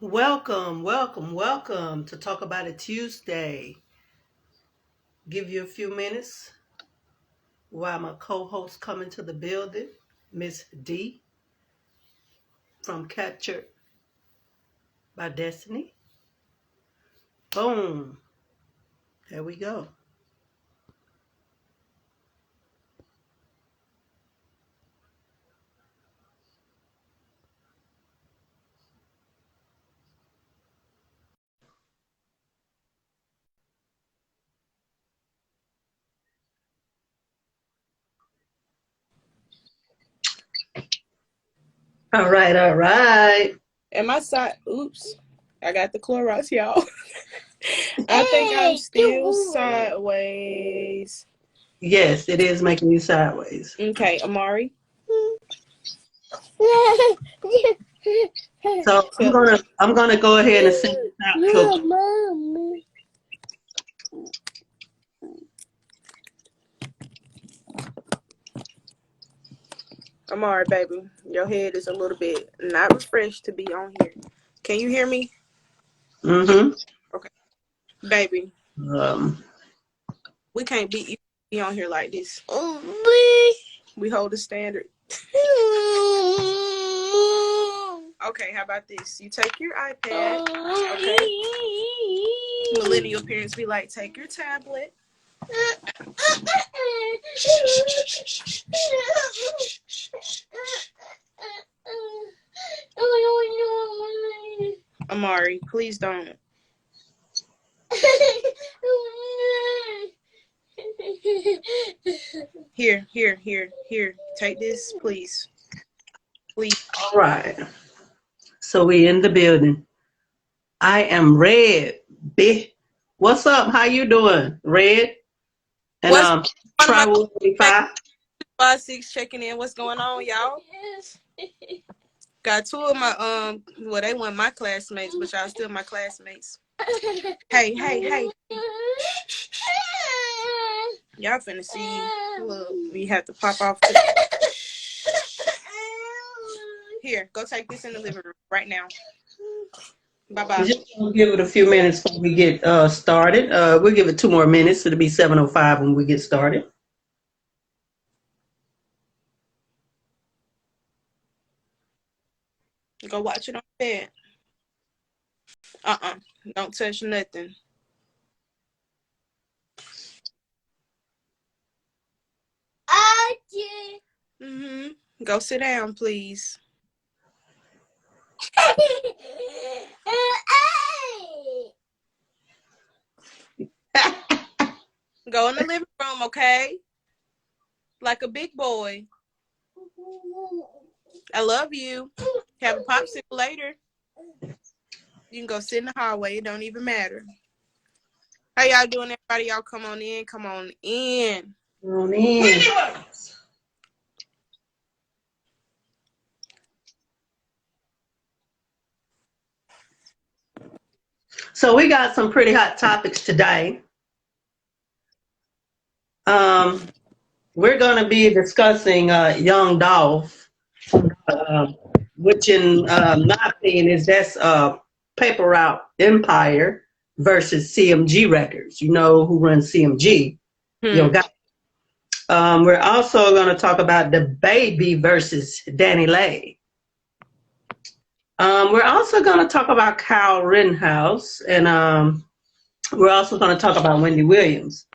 Welcome, welcome, welcome to Talk About It Tuesday. Give you a few minutes while my co-host come into the building, Miss D from Captured by Destiny. Boom. There we go. All right, all right. And my side, oops, I got the Clorox, y'all. I think I'm still sideways. Yes, it is making you sideways. Okay, Amari. So I'm gonna go ahead and send this out to Amari, baby, your head is a little bit not refreshed to be on here. Can you hear me? Mm-hmm. Okay, baby, Um, we can't be on here like this. We hold a standard. Okay, how about this? You take your iPad, okay? Millennial parents be like, take your tablet. Amari, please don't. Here. Take this, please. Please. all right. So we in the building. I am Red. What's up? How you doing, Red? And What's one of my Travel 25. 5-6 checking in? What's going on, y'all? Got two of my well, they weren't my classmates, but y'all still my classmates. Hey. Y'all finna see you. Look, we have to pop off. Here, go take this in the living room right now. Bye-bye. Just gonna give it a few minutes before we get started. We'll give it 2 more minutes. It'll be 7:05 when we get started. Go watch it on bed. Don't touch nothing. Go sit down, please. Go in the living room, okay? Like a big boy. I love you. Have a popsicle later. You can go sit in the hallway. It don't even matter. How y'all doing, everybody? Y'all come on in. Come on in. Come on in. So we got some pretty hot topics today. We're going to be discussing young Dolph, which in my opinion is that's Paper Route Empire versus CMG Records. You know who runs CMG. Your guy. We're also going to talk about DaBaby versus DaniLeigh. We're also going to talk about Kyle Rittenhouse, and we're also going to talk about Wendy Williams.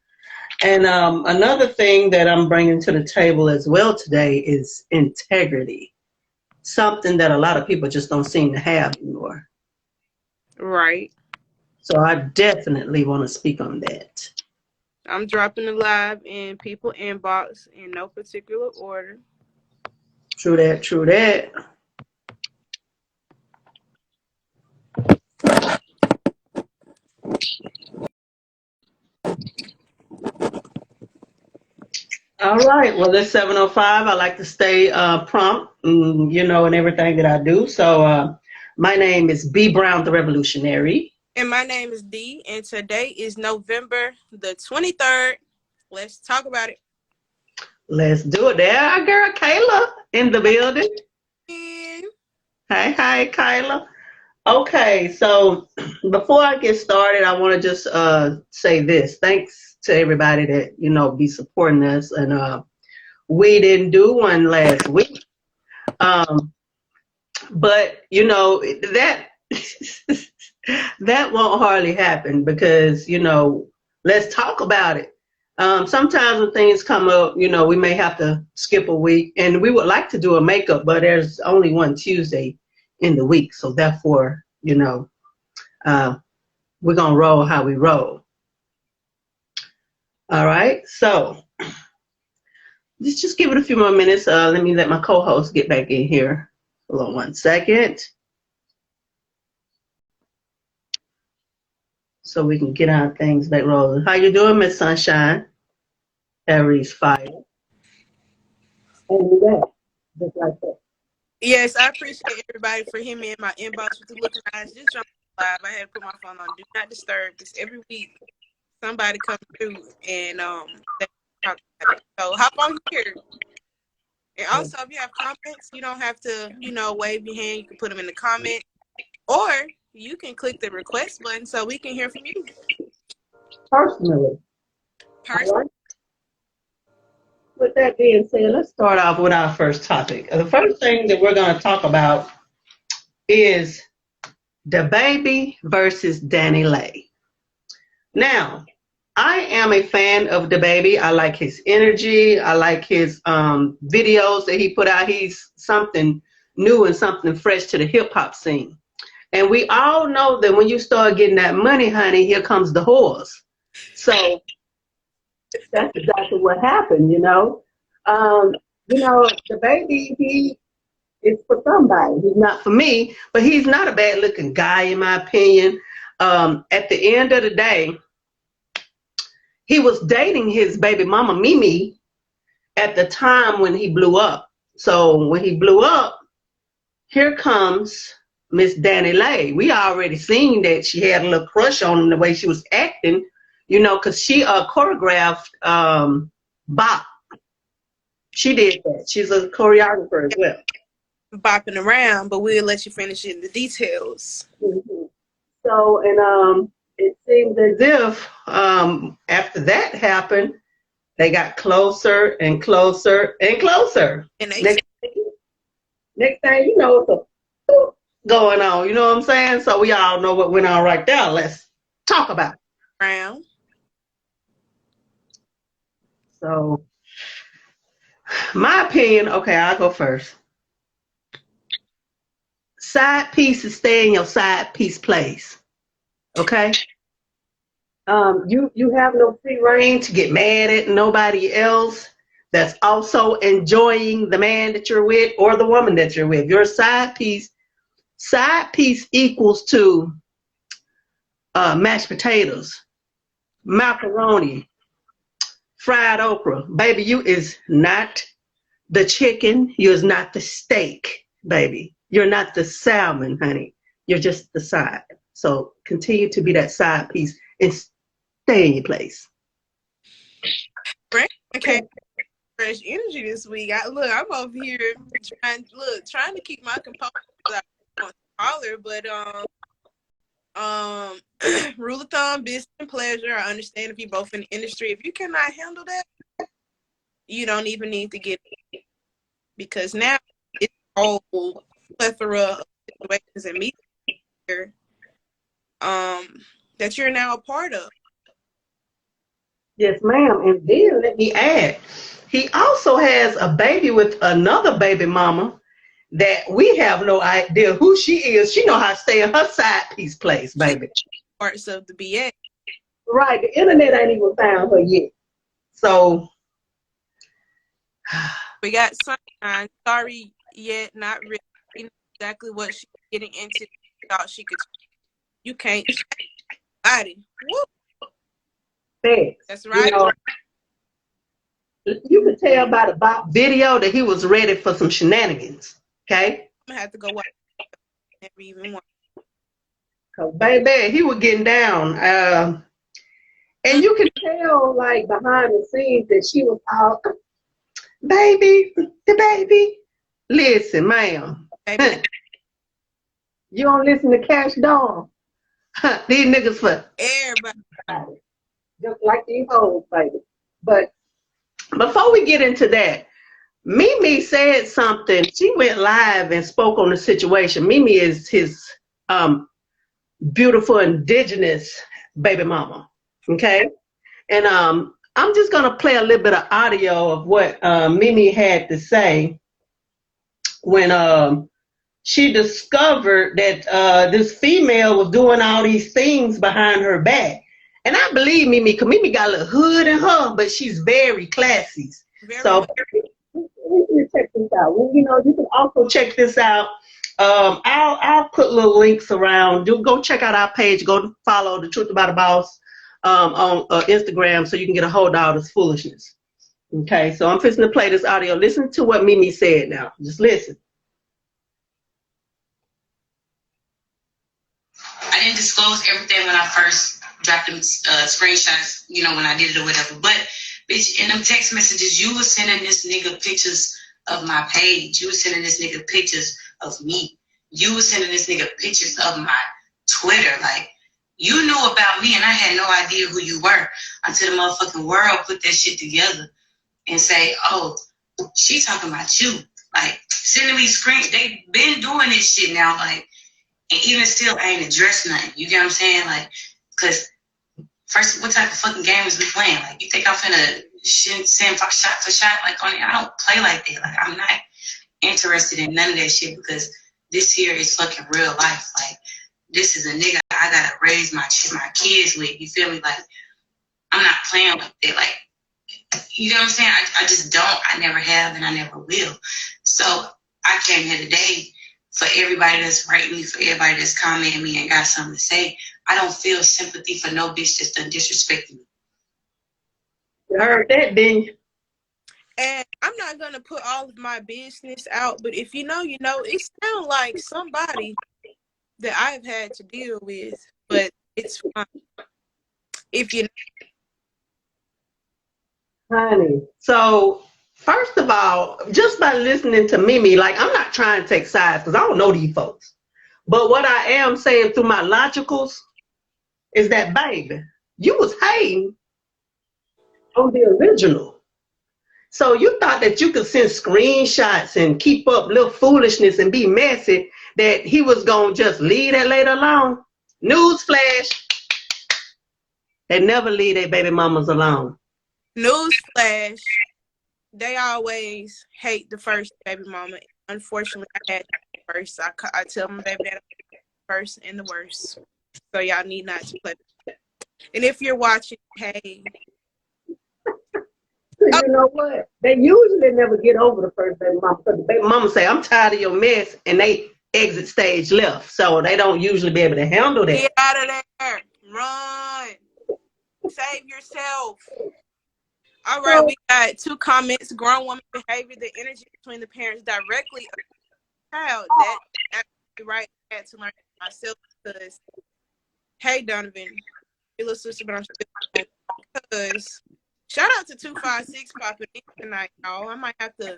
And another thing that I'm bringing to the table as well today is integrity, something that a lot of people just don't seem to have anymore. Right. So I definitely want to speak on that. I'm dropping it live in people inbox in no particular order. True that, true that. All right. Well, it's 7:05. I like to stay prompt, and everything that I do. So my name is B. Brown, the Revolutionary. And my name is D, and today is November the 23rd. Let's talk about it. Let's do it. There, our girl Kayla in the building. And Hi, Kayla. Okay, so before I get started, I want to just say this. Thanks to everybody that, be supporting us. And we didn't do one last week. Um, but, that that won't hardly happen because, let's talk about it. Sometimes when things come up, we may have to skip a week. And we would like to do a makeup, but there's only one Tuesday in the week. So therefore, uh, we're going to roll how we roll. All right. So just give it a few more minutes. Let me let my co-host get back in here. Hold on 1 second. So we can get our things back rolling. How you doing, Miss Sunshine? Aries fire. And you that. Just like that. Yes, I appreciate everybody for hitting me in my inbox with the looking eyes. Just jump live. I had to put my phone on do not disturb because every week somebody comes through and they talk about it. So hop on here. And also, if you have comments, you don't have to, wave your hand. You can put them in the comment, or you can click the request button so we can hear from you. Personally. Right. With that being said, let's start off with our first topic. The first thing that we're going to talk about is DaBaby versus DaniLeigh. Now, I am a fan of DaBaby. I like his energy. I like his videos that he put out. He's something new and something fresh to the hip hop scene. And we all know that when you start getting that money, honey, here comes the whores. So that's exactly what happened, DaBaby, he is for somebody. He's not for me, but he's not a bad looking guy, in my opinion. At the end of the day, he was dating his baby mama, Mimi, at the time when he blew up. So when he blew up, here comes Miss DaniLeigh. We already seen that she had a little crush on him, the way she was acting, because she choreographed Bop. She did that. She's a choreographer as well. Bopping around, but we'll let you finish in the details. Mm-hmm. So, and it seems as if after that happened, they got closer and closer and closer. And next thing you know, it's a going on. You know what I'm saying? So we all know what went on right there. Let's talk about it. Around. So, my opinion, okay, I'll go first. Side pieces stay in your side piece place. Okay? You have no free reign to get mad at nobody else that's also enjoying the man that you're with or the woman that you're with. Your side piece equals to mashed potatoes, macaroni, fried okra. Baby, you is not the chicken. You is not the steak, baby. You're not the salmon, honey. You're just the side. So continue to be that side piece and stay in your place. Okay. Fresh energy this week. I'm over here trying to keep my composure. I want to holler, but rule of thumb, business and pleasure. I understand if you're both in the industry. If you cannot handle that, you don't even need to get it. Because now it's a whole plethora of situations and meetings here, that you're now a part of. Yes, ma'am. And then let me add, he also has a baby with another baby mama that we have no idea who she is. She know how to stay in her side piece place, baby. Parts of the BA. Right. The internet ain't even found her yet. So we got Sunshine. Sorry yet, not really. You know exactly what she's getting into. Thought she could. You can't. Body. Thanks. That's right. You could tell by the Bop video that he was ready for some shenanigans. Okay. I'm gonna have to go watch. Never even watch. Cause baby, he was getting down. And you can tell, like, behind the scenes that she was out, baby, the baby. Listen, ma'am. You don't listen to Cash Doll. These niggas for Everybody. just like these hoes, baby. But before we get into that, Mimi said something. She went live and spoke on the situation. Mimi is his beautiful indigenous baby mama. Okay? And I'm just gonna play a little bit of audio of what Mimi had to say when she discovered that this female was doing all these things behind her back. And I believe Mimi, because Mimi got a little hood in her, but she's very classy. So check this out. Well, you know, you can also check this out. I'll put little links around. You go check out our page. Go follow the Truth About a Boss on Instagram so you can get a hold of all this foolishness. Okay, so I'm fixing to play this audio. Listen to what Mimi said now. Just listen. I didn't disclose everything when I first dropped them screenshots, you know, when I did it or whatever. But, bitch, in them text messages, you were sending this nigga pictures of my page. You were sending this nigga pictures of me. You were sending this nigga pictures of my Twitter. Like, you knew about me, and I had no idea who you were until the motherfucking world put that shit together and say, oh, she talking about you. Like, sending me screens. They been doing this shit now, like, and even still, I ain't addressed nothing. You get what I'm saying? Like, because first, what type of fucking game is we playing? Like, you think I'm finna send shot for shot? Like, on it? I don't play like that. Like, I'm not interested in none of that shit because this here is fucking real life. Like, this is a nigga I gotta raise my kids with. You feel me? Like, I'm not playing like that. Like, you know what I'm saying? I just don't. I never have and I never will. So I came here today for everybody that's writing me, for everybody that's commenting me and got something to say. I don't feel sympathy for no bitch that's done disrespecting me. You heard that, didn't you? And I'm not gonna put all of my business out, but if you know, you know. It sounds like somebody that I've had to deal with, but it's fine. If you Honey. So, first of all, just by listening to Mimi, like, I'm not trying to take sides because I don't know these folks. But what I am saying through my logicals is that, baby, you was hating on the original. So you thought that you could send screenshots and keep up little foolishness and be messy, that he was going to just leave that later alone? Newsflash. They never leave their baby mamas alone. Newsflash, they always hate the first baby mama. Unfortunately, I had the first. I tell them, baby, that I'm the first and the worst. So y'all need not to play. And if you're watching, hey. You know what? They usually never get over the first baby mama because the baby mama say, I'm tired of your mess, and they exit stage left. So they don't usually be able to handle that. Get out of there. Run. Save yourself. All right, we got 2 comments. Grown woman behavior, the energy between the parents directly child. That actually right. I had to learn myself because, hey, Donovan, your little sister, but I'm still because shout out to 256 popping in tonight, y'all. I might have to,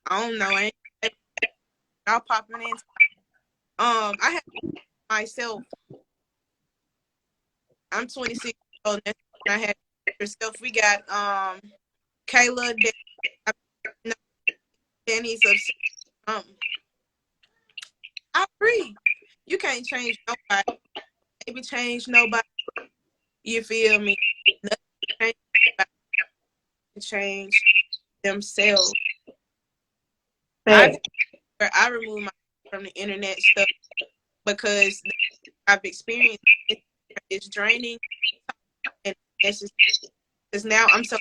I don't know, y'all popping in. I have myself. I'm 26 years old. And I had yourself. We got Kayla, Danny's upset. I agree. You can't change nobody. Maybe change nobody. You feel me? Nothing change themselves. I remove myself from the internet stuff because I've experienced it's draining, and it's just because now I'm so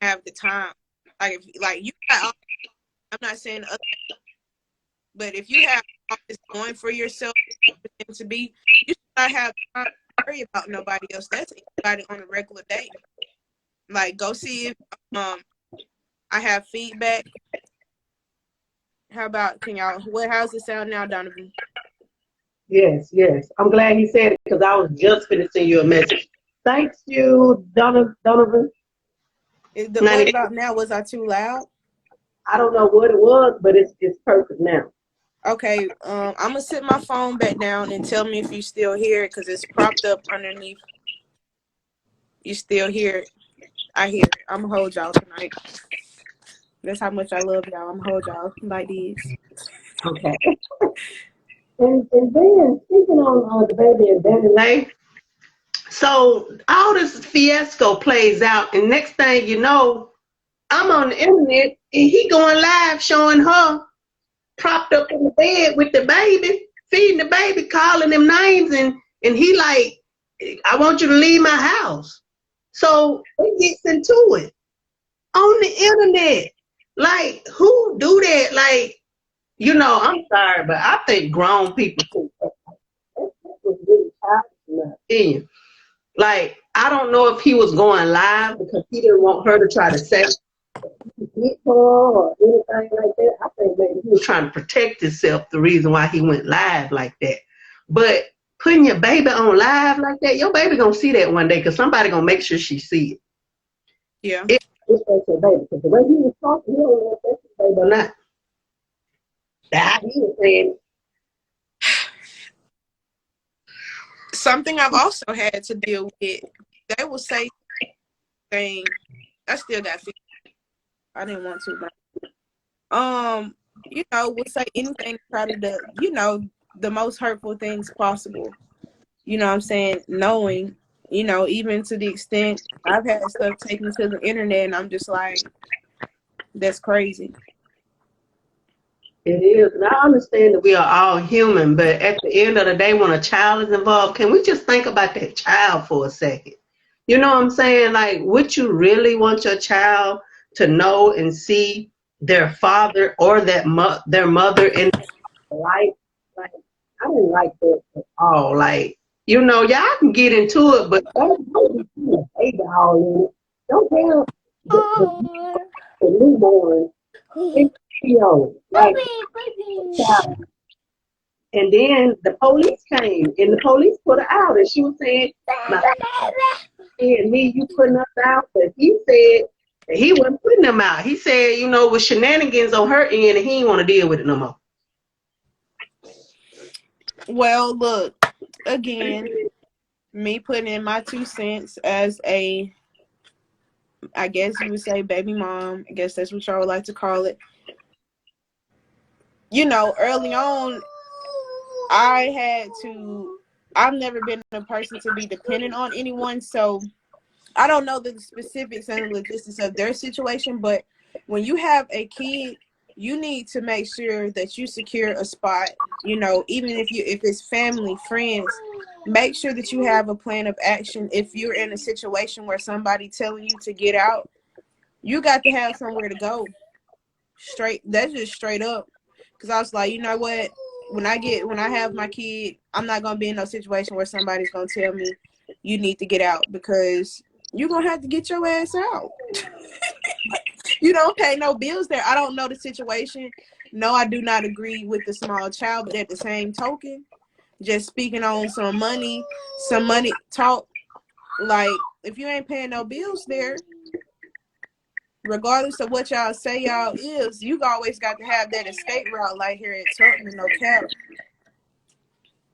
have the time. Like you got, I'm not saying other, but if you have all this going for yourself to be, you should not have time to worry about nobody else. That's anybody on a regular day. Like, go see if I have feedback. How about, how's it sound now, Donovan? Yes. I'm glad he said it because I was just finishing you a message. Thanks you, Donovan. What about now? Was I too loud? I don't know what it was, but it's perfect now. Okay, I'm gonna sit my phone back down and tell me if you still hear it, because it's propped up underneath. You still hear it? I hear it. I'm gonna hold y'all tonight. That's how much I love y'all. I'm gonna hold y'all like these. Okay. And then speaking on DaBaby and DaniLeigh, so all this fiasco plays out, and next thing you know, I'm on the internet and he going live showing her propped up in the bed with the baby, feeding the baby, calling them names, and he like, I want you to leave my house. So he gets into it on the internet. Like, who do that? Like, I'm sorry, but I think grown people think that was really childish in my opinion. Like, I don't know if he was going live because he didn't want her to try to say hit her or anything like that. I think maybe he was trying to protect himself, the reason why he went live like that. But putting your baby on live like that, your baby gonna see that one day because somebody gonna make sure she see it. Yeah. If that's your baby, because the way he was talking, you don't know if that's your baby or not. That he was saying. Something I've also had to deal with, they will say things. I still got feelings. I didn't want to, but would say anything to try to do, the most hurtful things possible. You know what I'm saying? Knowing, even to the extent I've had stuff taken to the internet and I'm just like, that's crazy. It is. And I understand that we are all human, but at the end of the day, when a child is involved, can we just think about that child for a second? You know what I'm saying? Like, would you really want your child to know and see their father or their mother in life? Like, I didn't like that at all. Like, y'all can get into it, but don't be a baby all in it. Don't tell the newborn. Like, child. And then the police came, and the police put her out, and she was saying, and me, you putting us out, but he said that he wasn't putting them out. He said, with shenanigans on her end, and he didn't want to deal with it no more. Well, look, again, me putting in my 2 cents as I guess you would say baby mom. I guess that's what y'all would like to call it. Early on, I've never been a person to be dependent on anyone, so I don't know the specifics and the logistics of their situation, but when you have a kid, you need to make sure that you secure a spot, even if it's family, friends, make sure that you have a plan of action. If you're in a situation where somebody telling you to get out, you got to have somewhere to go. That's just straight up. Because I was like, you know what? When I have my kid, I'm not going to be in no situation where somebody's going to tell me you need to get out, because you're going to have to get your ass out. You don't pay no bills there. I don't know the situation. No, I do not agree with the small child, but at the same token, just speaking on some money talk, like, if you ain't paying no bills there, regardless of what y'all say y'all is, you always got to have that escape route, like here at Tubman, no cap.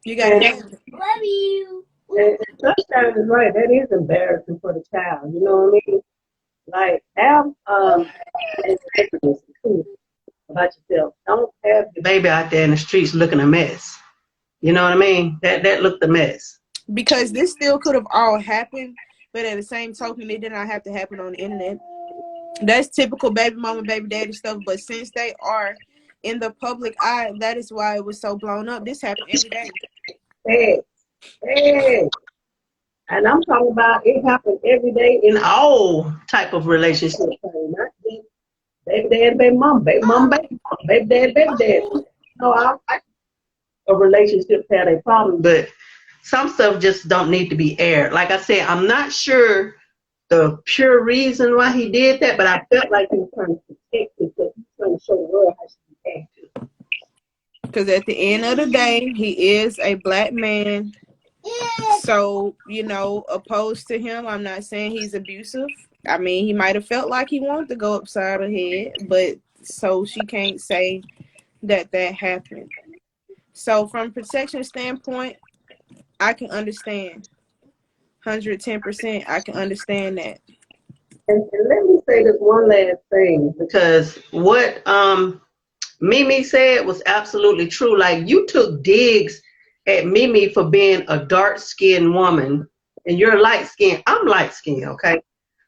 You got to have it. Love you. And Sunshine is right. That is embarrassing for the child. You know what I mean? Like, have about yourself. Don't have your baby out there in the streets looking a mess. You know what I mean? That looked a mess. Because this still could have all happened, but at the same token, it did not have to happen on the internet. That's typical baby mama, baby daddy stuff. But since they are in the public eye, that is why it was so blown up. This happened every day. Hey. And I'm talking about it happens every day in all type of relationships. Not just baby dad, baby mom, baby mom, baby mom, baby dad, baby dad. I like a relationship had a problem, but some stuff just don't need to be aired. Like I said, I'm not sure the pure reason why he did that, but I felt like he was trying to protect it, because he was trying to show the world how she acted. Because at the end of the day, he is a black man. So, opposed to him, I'm not saying he's abusive. I mean, he might have felt like he wanted to go upside her head, but so she can't say that happened. So from protection standpoint, I can understand. 110%, I can understand that. And let me say this one last thing, because what Mimi said was absolutely true. Like, you took digs at Mimi for being a dark-skinned woman, and you're light-skinned. I'm light-skinned, okay?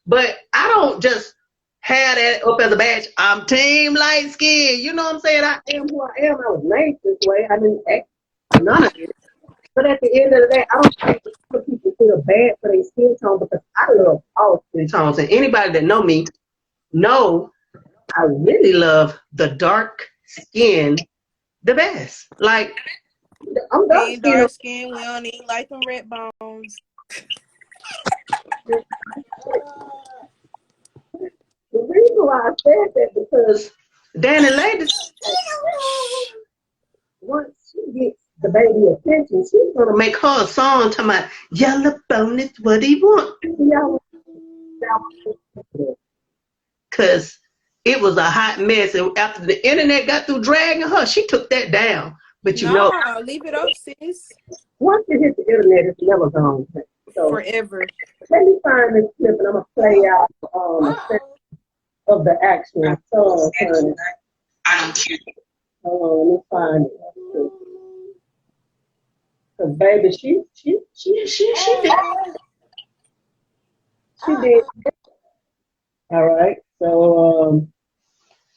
But I don't just have that up as a badge. I'm team light-skinned. You know what I'm saying? I am who I am. I was made this way. I didn't act none of it. But at the end of the day, I don't think other people feel bad for their skin tone, because I love all skin tones. And anybody that know me know I really love the dark skin the best. Like, I'm dark Being skin. dark skin, we don't eat like them red bones. The reason why I said that, because Daneleigh, once she gets the baby attention, she's gonna make her a song talking about yellow bone is what he want. Because it was a hot mess, and after the internet got through dragging her, she took that down. But you know, leave it up, sis. once it hits the internet, it's never gone. So Forever. let me find this clip, and I'm gonna play out a set of the actual song. I don't care. Let me find it. Cause baby, she did. She did. All right. So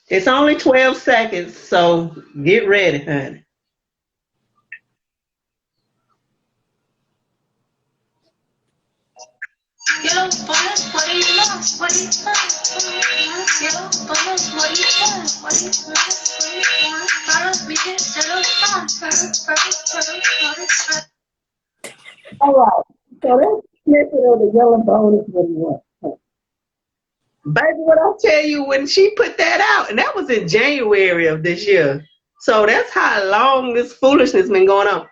it's only 12 seconds. So get ready, honey. Yellow bullets, what do you want? What do you want? Yellow bullets, what do you want? What do you want? What do you want? Follow me, yellow bullets. All right. So that's snippet of the yellow bone is what he wants. Baby, what I'll tell you, when she put that out, and that was in January of this year. So that's how long this foolishness been going on.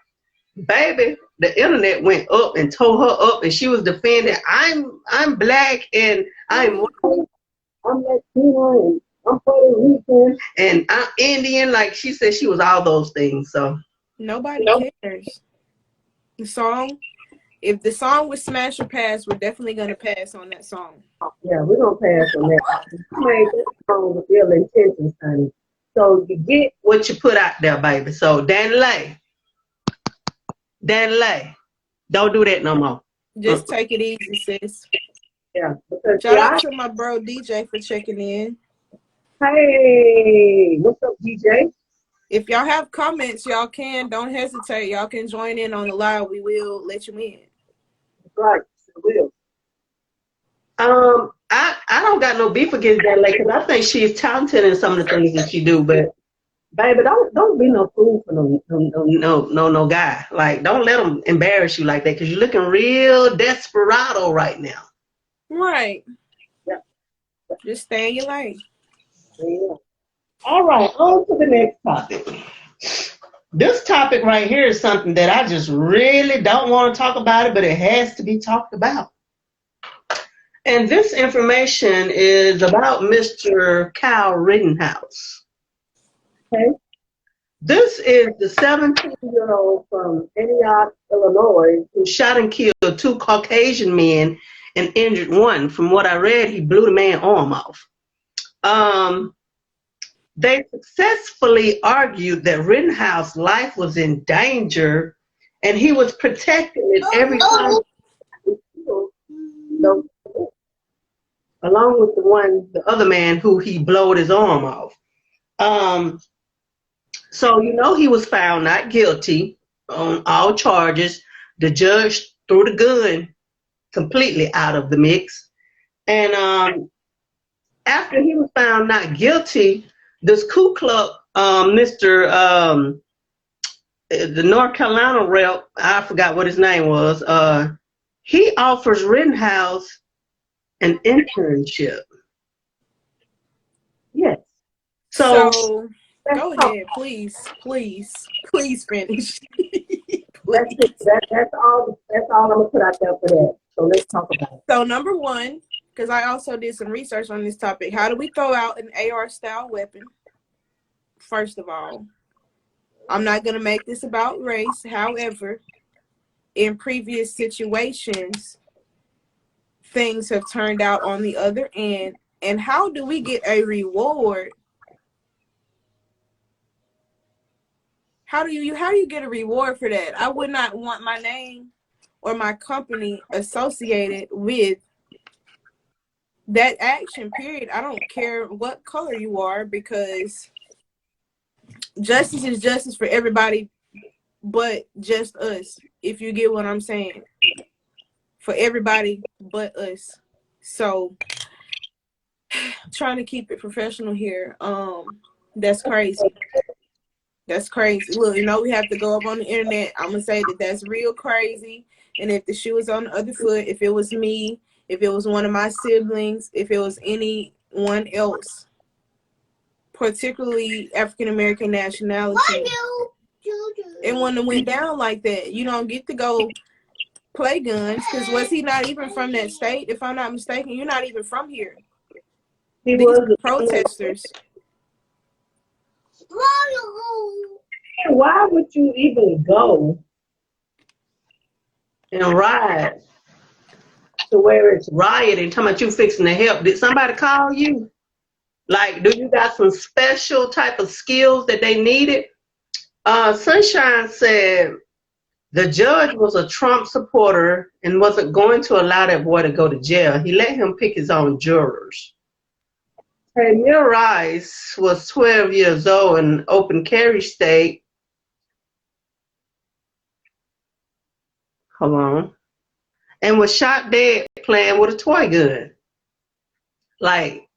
Baby, the internet went up and tore her up, and she was defending, I'm black, and I'm Latino, and I'm Puerto Rican, and I'm Indian. Like, she said she was all those things. So nobody cares. The song, if the song was smash or pass, we're definitely gonna pass on that song. Yeah, we're gonna pass on that. You made that song with ill intentions, honey. So you get what you put out there, baby. So Daneleigh, don't do that no more. Just take it easy, sis. Yeah. Because shout out to my bro DJ for checking in. Hey, what's up, DJ? If y'all have comments, y'all don't hesitate. Y'all can join in on the live. We will let you in. Right, we will. I don't got no beef against Daneleigh, because I think she's talented in some of the things that she do, but baby, don't be no fool for no guy. Like, don't let him embarrass you like that, because you're looking real desperado right now. Right. Yeah. Just stay in your lane. Yeah. All right, on to the next topic. This topic right here is something that I just really don't want to talk about it, but it has to be talked about. And this information is about Mr. Kyle Rittenhouse. Okay. This is the 17-year-old from Antioch, Illinois, who shot and killed 2 Caucasian men and injured one. From what I read, he blew the man's arm off. They successfully argued that Rittenhouse's life was in danger, and he was protected at every time, along with the other man who he blowed his arm off. So, he was found not guilty on all charges. The judge threw the gun completely out of the mix. And after he was found not guilty, this Ku Klux, the North Carolina rep, I forgot what his name was, he offers Rittenhouse an internship. Yes. So go ahead, please finish. Please. That's all I'm gonna put out there for that. So let's talk about it. So number one, because I also did some research on this topic, how do we throw out an AR style weapon? First of all, I'm not going to make this about race. However, in previous situations, things have turned out on the other end. And how do we get a reward? How do you get a reward for that? I would not want my name or my company associated with that action, period. I don't care what color you are, because justice is justice for everybody but just us, if you get what I'm saying. For everybody but us. So trying to keep it professional here. That's crazy. That's crazy. Look, you know, we have to go up on the internet. I'm gonna say that that's real crazy. And if the shoe was on the other foot, if it was me, if it was one of my siblings, if it was anyone else, particularly African American nationality, it wouldn't have went down like that. You don't get to go play guns, because was he not even from that state? If I'm not mistaken, you're not even from here. These are protesters. Why would you even go and ride to where it's rioting, talking about you fixing to help? Did somebody call you? Like, do you got some special type of skills that they needed? Sunshine said the judge was a Trump supporter and wasn't going to allow that boy to go to jail. He let him pick his own jurors. Tamir Rice was 12 years old in open carry state. Hold on. And was shot dead playing with a toy gun. Like,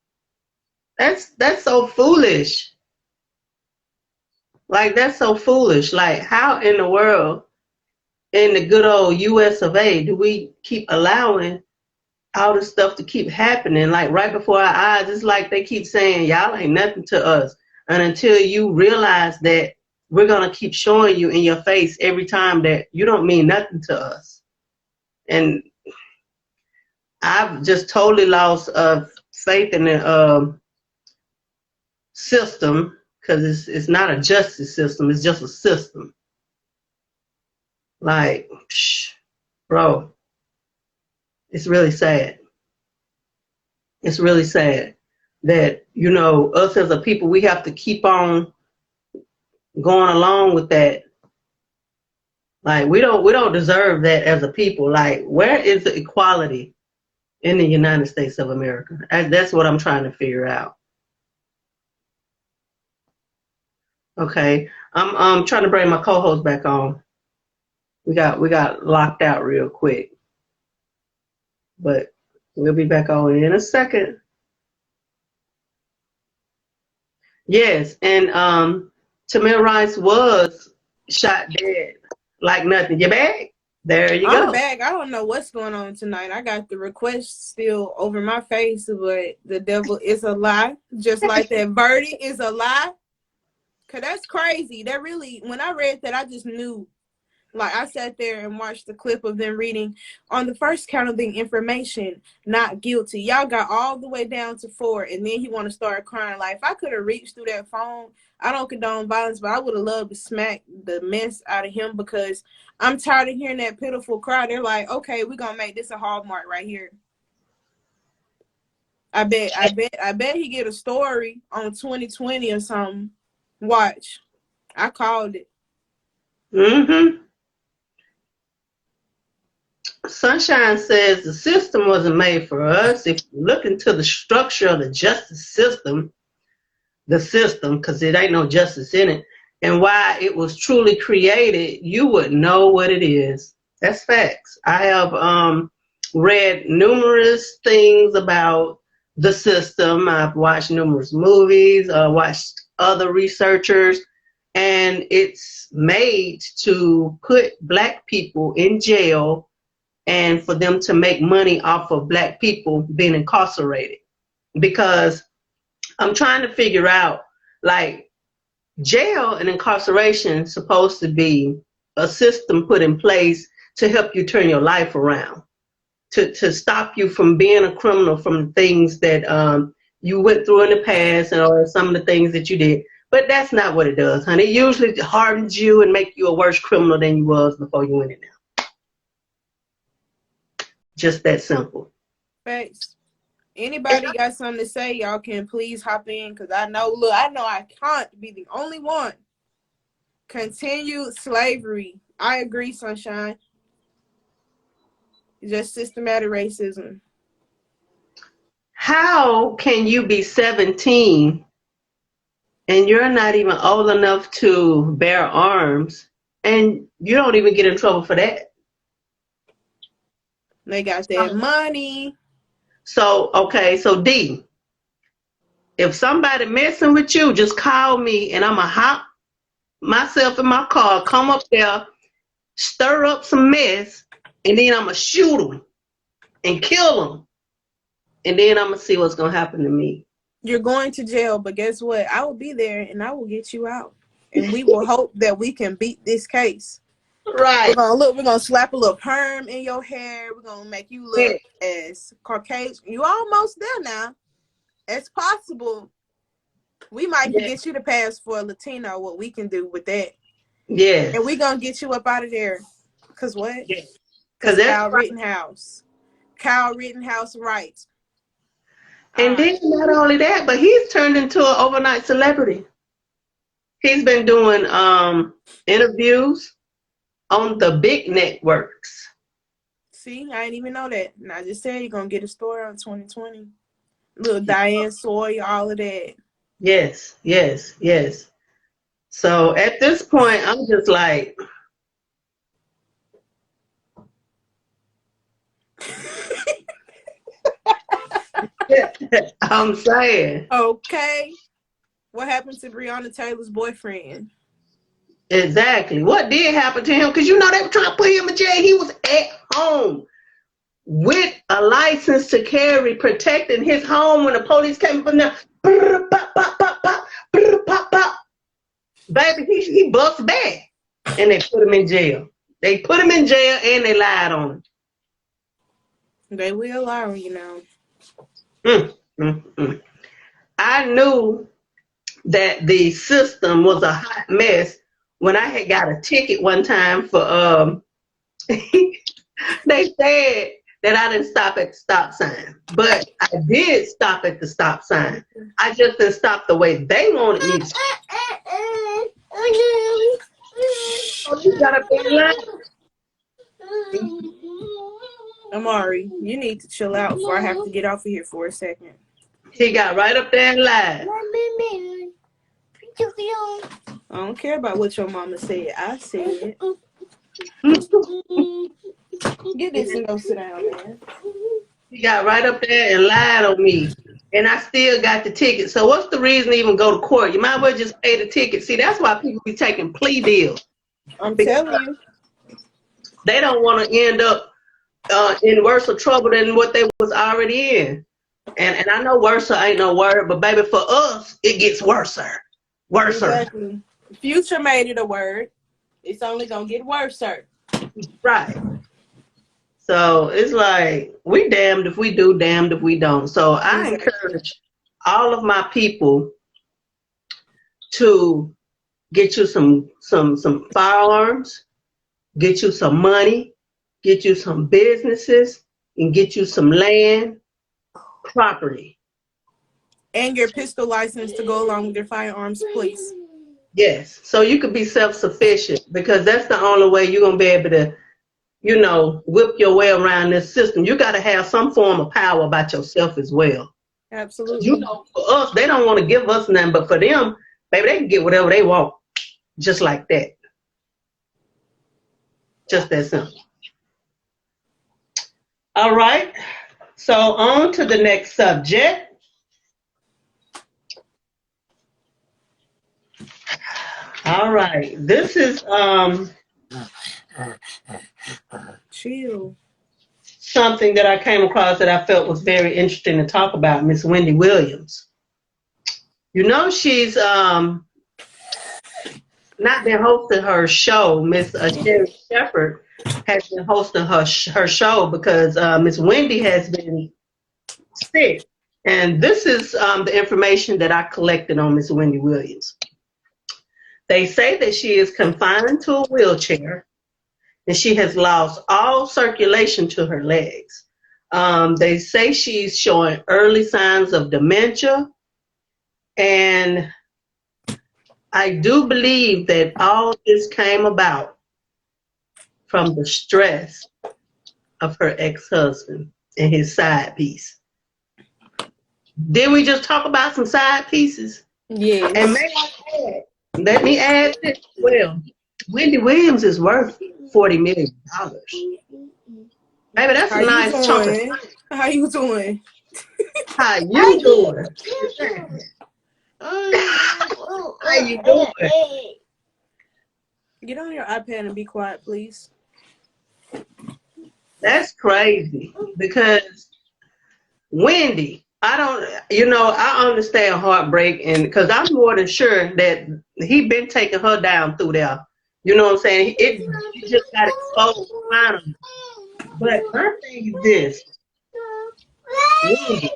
that's so foolish. Like, that's so foolish. Like, how in the world, in the good old US of A, do we keep allowing all this stuff to keep happening? Like, right before our eyes, it's like they keep saying, y'all ain't nothing to us. And until you realize that we're going to keep showing you in your face every time that you don't mean nothing to us. And I've just totally lost faith in the system, because it's not a justice system. It's just a system. Like, bro, it's really sad. It's really sad that, you know, us as a people, we have to keep on going along with that. Like, we don't deserve that as a people. Like, where is the equality in the United States of America? That's what I'm trying to figure out. Okay, I'm trying to bring my co-host back on. We got locked out real quick, but we'll be back on in a second. Yes, and Tamir Rice was shot dead like nothing. You back? There you go. I'm back. I don't know what's going on tonight. I got the request still over my face, but the devil is a lie. Just like that verdict is a lie. Cause that's crazy. That really, when I read that, I just knew. Like, I sat there and watched the clip of them reading on the first count of the information, not guilty. Y'all got all the way down to 4, and then he want to start crying. Like, if I could have reached through that phone, I don't condone violence, but I would have loved to smack the mess out of him, because I'm tired of hearing that pitiful cry. They're like, okay, we're gonna make this a hallmark right here. I bet he get a story on 2020 or something. Watch. I called it. Mm-hmm. Sunshine says the system wasn't made for us. If you look into the structure of the justice system, because it ain't no justice in it, and why it was truly created, you would know what it is. That's facts. I have read numerous things about the system. I've watched numerous movies, watched other researchers, and it's made to put Black people in jail and for them to make money off of Black people being incarcerated. Because I'm trying to figure out, like, jail and incarceration is supposed to be a system put in place to help you turn your life around, to stop you from being a criminal, from things that you went through in the past, or some of the things that you did. But that's not what it does, honey. It usually hardens you and make you a worse criminal than you was before you went in there. Just that simple. Thanks. Anybody got something to say, y'all can please hop in, because I know I can't be the only one. Continued slavery. I agree, Sunshine. Just systematic racism. How can you be 17 and you're not even old enough to bear arms and you don't even get in trouble for that? They got that money. So, okay, so D, if somebody messing with you, just call me and I'm going to hop myself in my car, come up there, stir up some mess, and then I'm going to shoot them and kill them. And then I'm going to see what's going to happen to me. You're going to jail, but guess what? I will be there and I will get you out. And we will hope that we can beat this case. Right. We're gonna slap a little perm in your hair. We're gonna make you look as Caucasian. You almost there now. It's possible. We might get you to pass for a Latino, what we can do with that. Yeah. And we're gonna get you up out of there. Cause what? Because Kyle Rittenhouse. Kyle Rittenhouse writes. And then not only that, but he's turned into an overnight celebrity. He's been doing interviews on the big networks. See, I didn't even know that. And I just said you're going to get a story on 2020. Little Diane Sawyer, all of that. Yes, yes, yes. So at this point, I'm just like... I'm saying. Okay. What happened to Breonna Taylor's boyfriend? Exactly. What did happen to him? Because you know they were trying to put him in jail. He was at home with a license to carry, protecting his home when the police came from there. Baby, he busts back. And they put him in jail. They put him in jail and they lied on him. They will lie on you now. I knew that the system was a hot mess when I had got a ticket one time for they said that I didn't stop at the stop sign, but I did stop at the stop sign. I just didn't stop the way they wanted me to. Oh, you got up there line? Amari, you need to chill out before I have to get off of here for a second. He got right up there and lied. I don't care about what your mama said. I said. Get this and go sit down, man. He got right up there and lied on me. And I still got the ticket. So what's the reason to even go to court? You might as well just pay the ticket. See, that's why people be taking plea deals. I'm telling you. They don't want to end up in worse trouble than what they was already in. And I know worse ain't no word, but baby, for us, it gets worser. Worser. Exactly. Future made it a word. It's only going to get worser. Right. So it's like, we damned if we do, damned if we don't. So I encourage all of my people to get you some firearms, get you some money, get you some businesses, and get you some land, property. And your pistol license to go along with your firearms, please. Yes. So you could be self-sufficient, because that's the only way you're going to be able to, you know, whip your way around this system. You got to have some form of power about yourself as well. Absolutely. You know, for us, they don't want to give us nothing, but for them, baby, they can get whatever they want. Just like that. Just that simple. All right. So on to the next subject. All right. This is chill. Something that I came across that I felt was very interesting to talk about, Miss Wendy Williams. You know, she's not been hosting her show. Miss Sherry Shepherd has been hosting her show because Miss Wendy has been sick. And this is the information that I collected on Miss Wendy Williams. They say that she is confined to a wheelchair and she has lost all circulation to her legs. They say she's showing early signs of dementia. And I do believe that all this came about from the stress of her ex-husband and his side piece. Didn't we just talk about some side pieces? Yes. And let me add this as well. Wendy Williams is worth $40 million. Maybe that's a nice chunk of money. How you doing? How you doing? How you doing? Get on your iPad and be quiet, please. That's crazy because Wendy, I understand heartbreak, and because I'm more than sure that he been taking her down through there. You know what I'm saying? It just got exposed finally. But my thing is this, Wendy,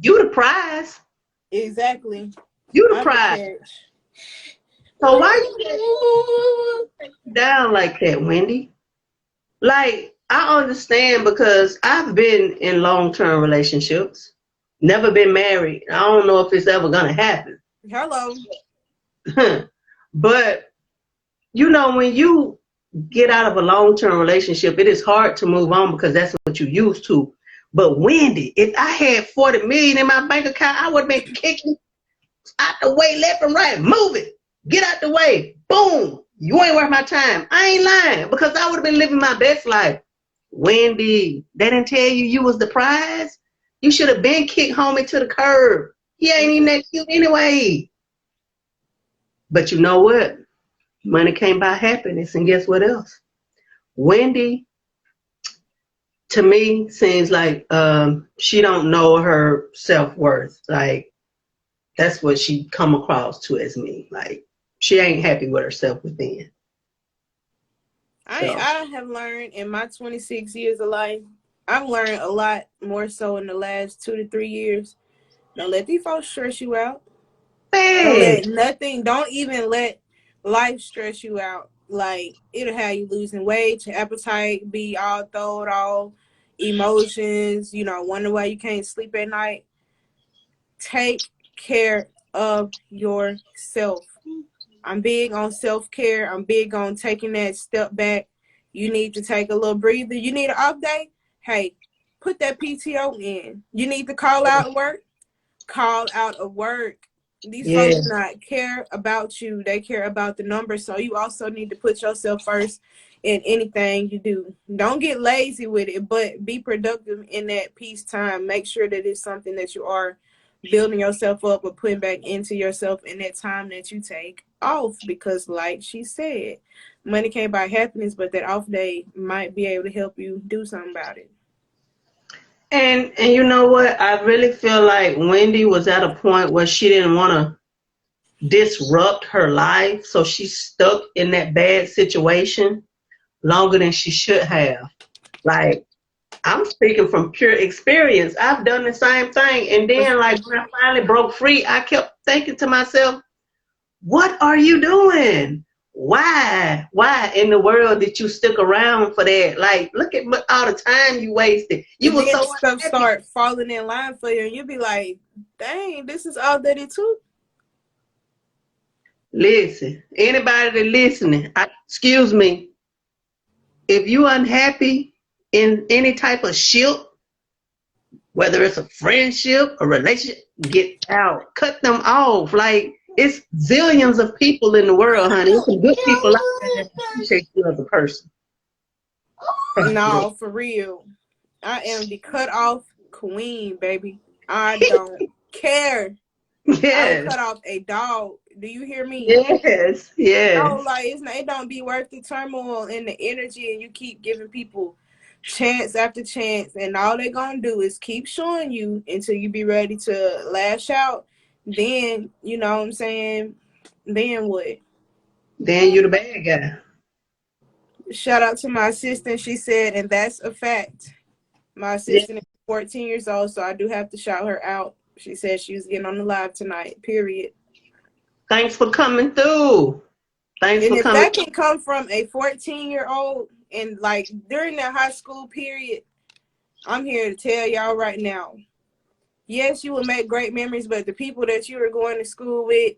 you the prize. Exactly. You the prize. So why you down like that, Wendy? Like, I understand because I've been in long-term relationships, never been married. I don't know if it's ever gonna happen. Hello. But when you get out of a long-term relationship, it is hard to move on because that's what you used to. But Wendy, if I had $40 million in my bank account, I would have been kicking out the way left and right. Move it. Get out the way. Boom. You ain't worth my time. I ain't lying because I would have been living my best life. Wendy, they didn't tell you was the prize? You should have been kicked homie to the curb. He ain't even that cute anyway. But you know what? Money can't buy happiness, and guess what else? Wendy, to me, seems like she don't know her self-worth. Like, that's what she come across to as me. Like, she ain't happy with herself within. I have learned in my 26 years of life, I've learned a lot more so in the last 2 to 3 years. Don't let these folks stress you out. Don't even let life stress you out. Like, it'll have you losing weight, your appetite be all thrown off, emotions, wonder why you can't sleep at night. Take care of yourself. I'm big on self-care. I'm big on taking that step back. You need to take a little breather. You need an off day? Hey, put that PTO in. You need to call out of work? Call out of work. These folks do not care about you. They care about the numbers. So you also need to put yourself first in anything you do. Don't get lazy with it, but be productive in that peace time. Make sure that it's something that you are building yourself up or putting back into yourself in that time that you take off, because like she said, money can't buy happiness, but that off day might be able to help you do something about it. And you know what? I really feel like Wendy was at a point where she didn't want to disrupt her life, so she's stuck in that bad situation longer than she should have. Like, I'm speaking from pure experience. I've done the same thing. And then, like, when I finally broke free, I kept thinking to myself, what are you doing? Why in the world did you stick around for that? Like, look at all the time you wasted. You were so stuff start falling in line for you, and you'll be like, dang, this is all that it took. Listen, anybody that listening, excuse me, if you unhappy in any type of ship, whether it's a friendship, a relationship, get out. Cut them off. Like, it's zillions of people in the world, honey. There's some good people out there that appreciate you as a person. No, for real. I am the cut off queen, baby. I don't care. I will cut off a dog. Do you hear me? Yes. No, like, it don't be worth the turmoil and the energy, and you keep giving people chance after chance, and all they're gonna do is keep showing you until you be ready to lash out. Then, you know what I'm saying? Then what? Then you the bad guy. Shout out to my assistant. She said, and that's a fact. My assistant is 14 years old, so I do have to shout her out. She said she was getting on the live tonight, period. Thanks for coming through. Thanks And for if coming. that can come from a 14-year-old and like during that high school period, I'm here to tell y'all right now. Yes, you will make great memories, but the people that you are going to school with,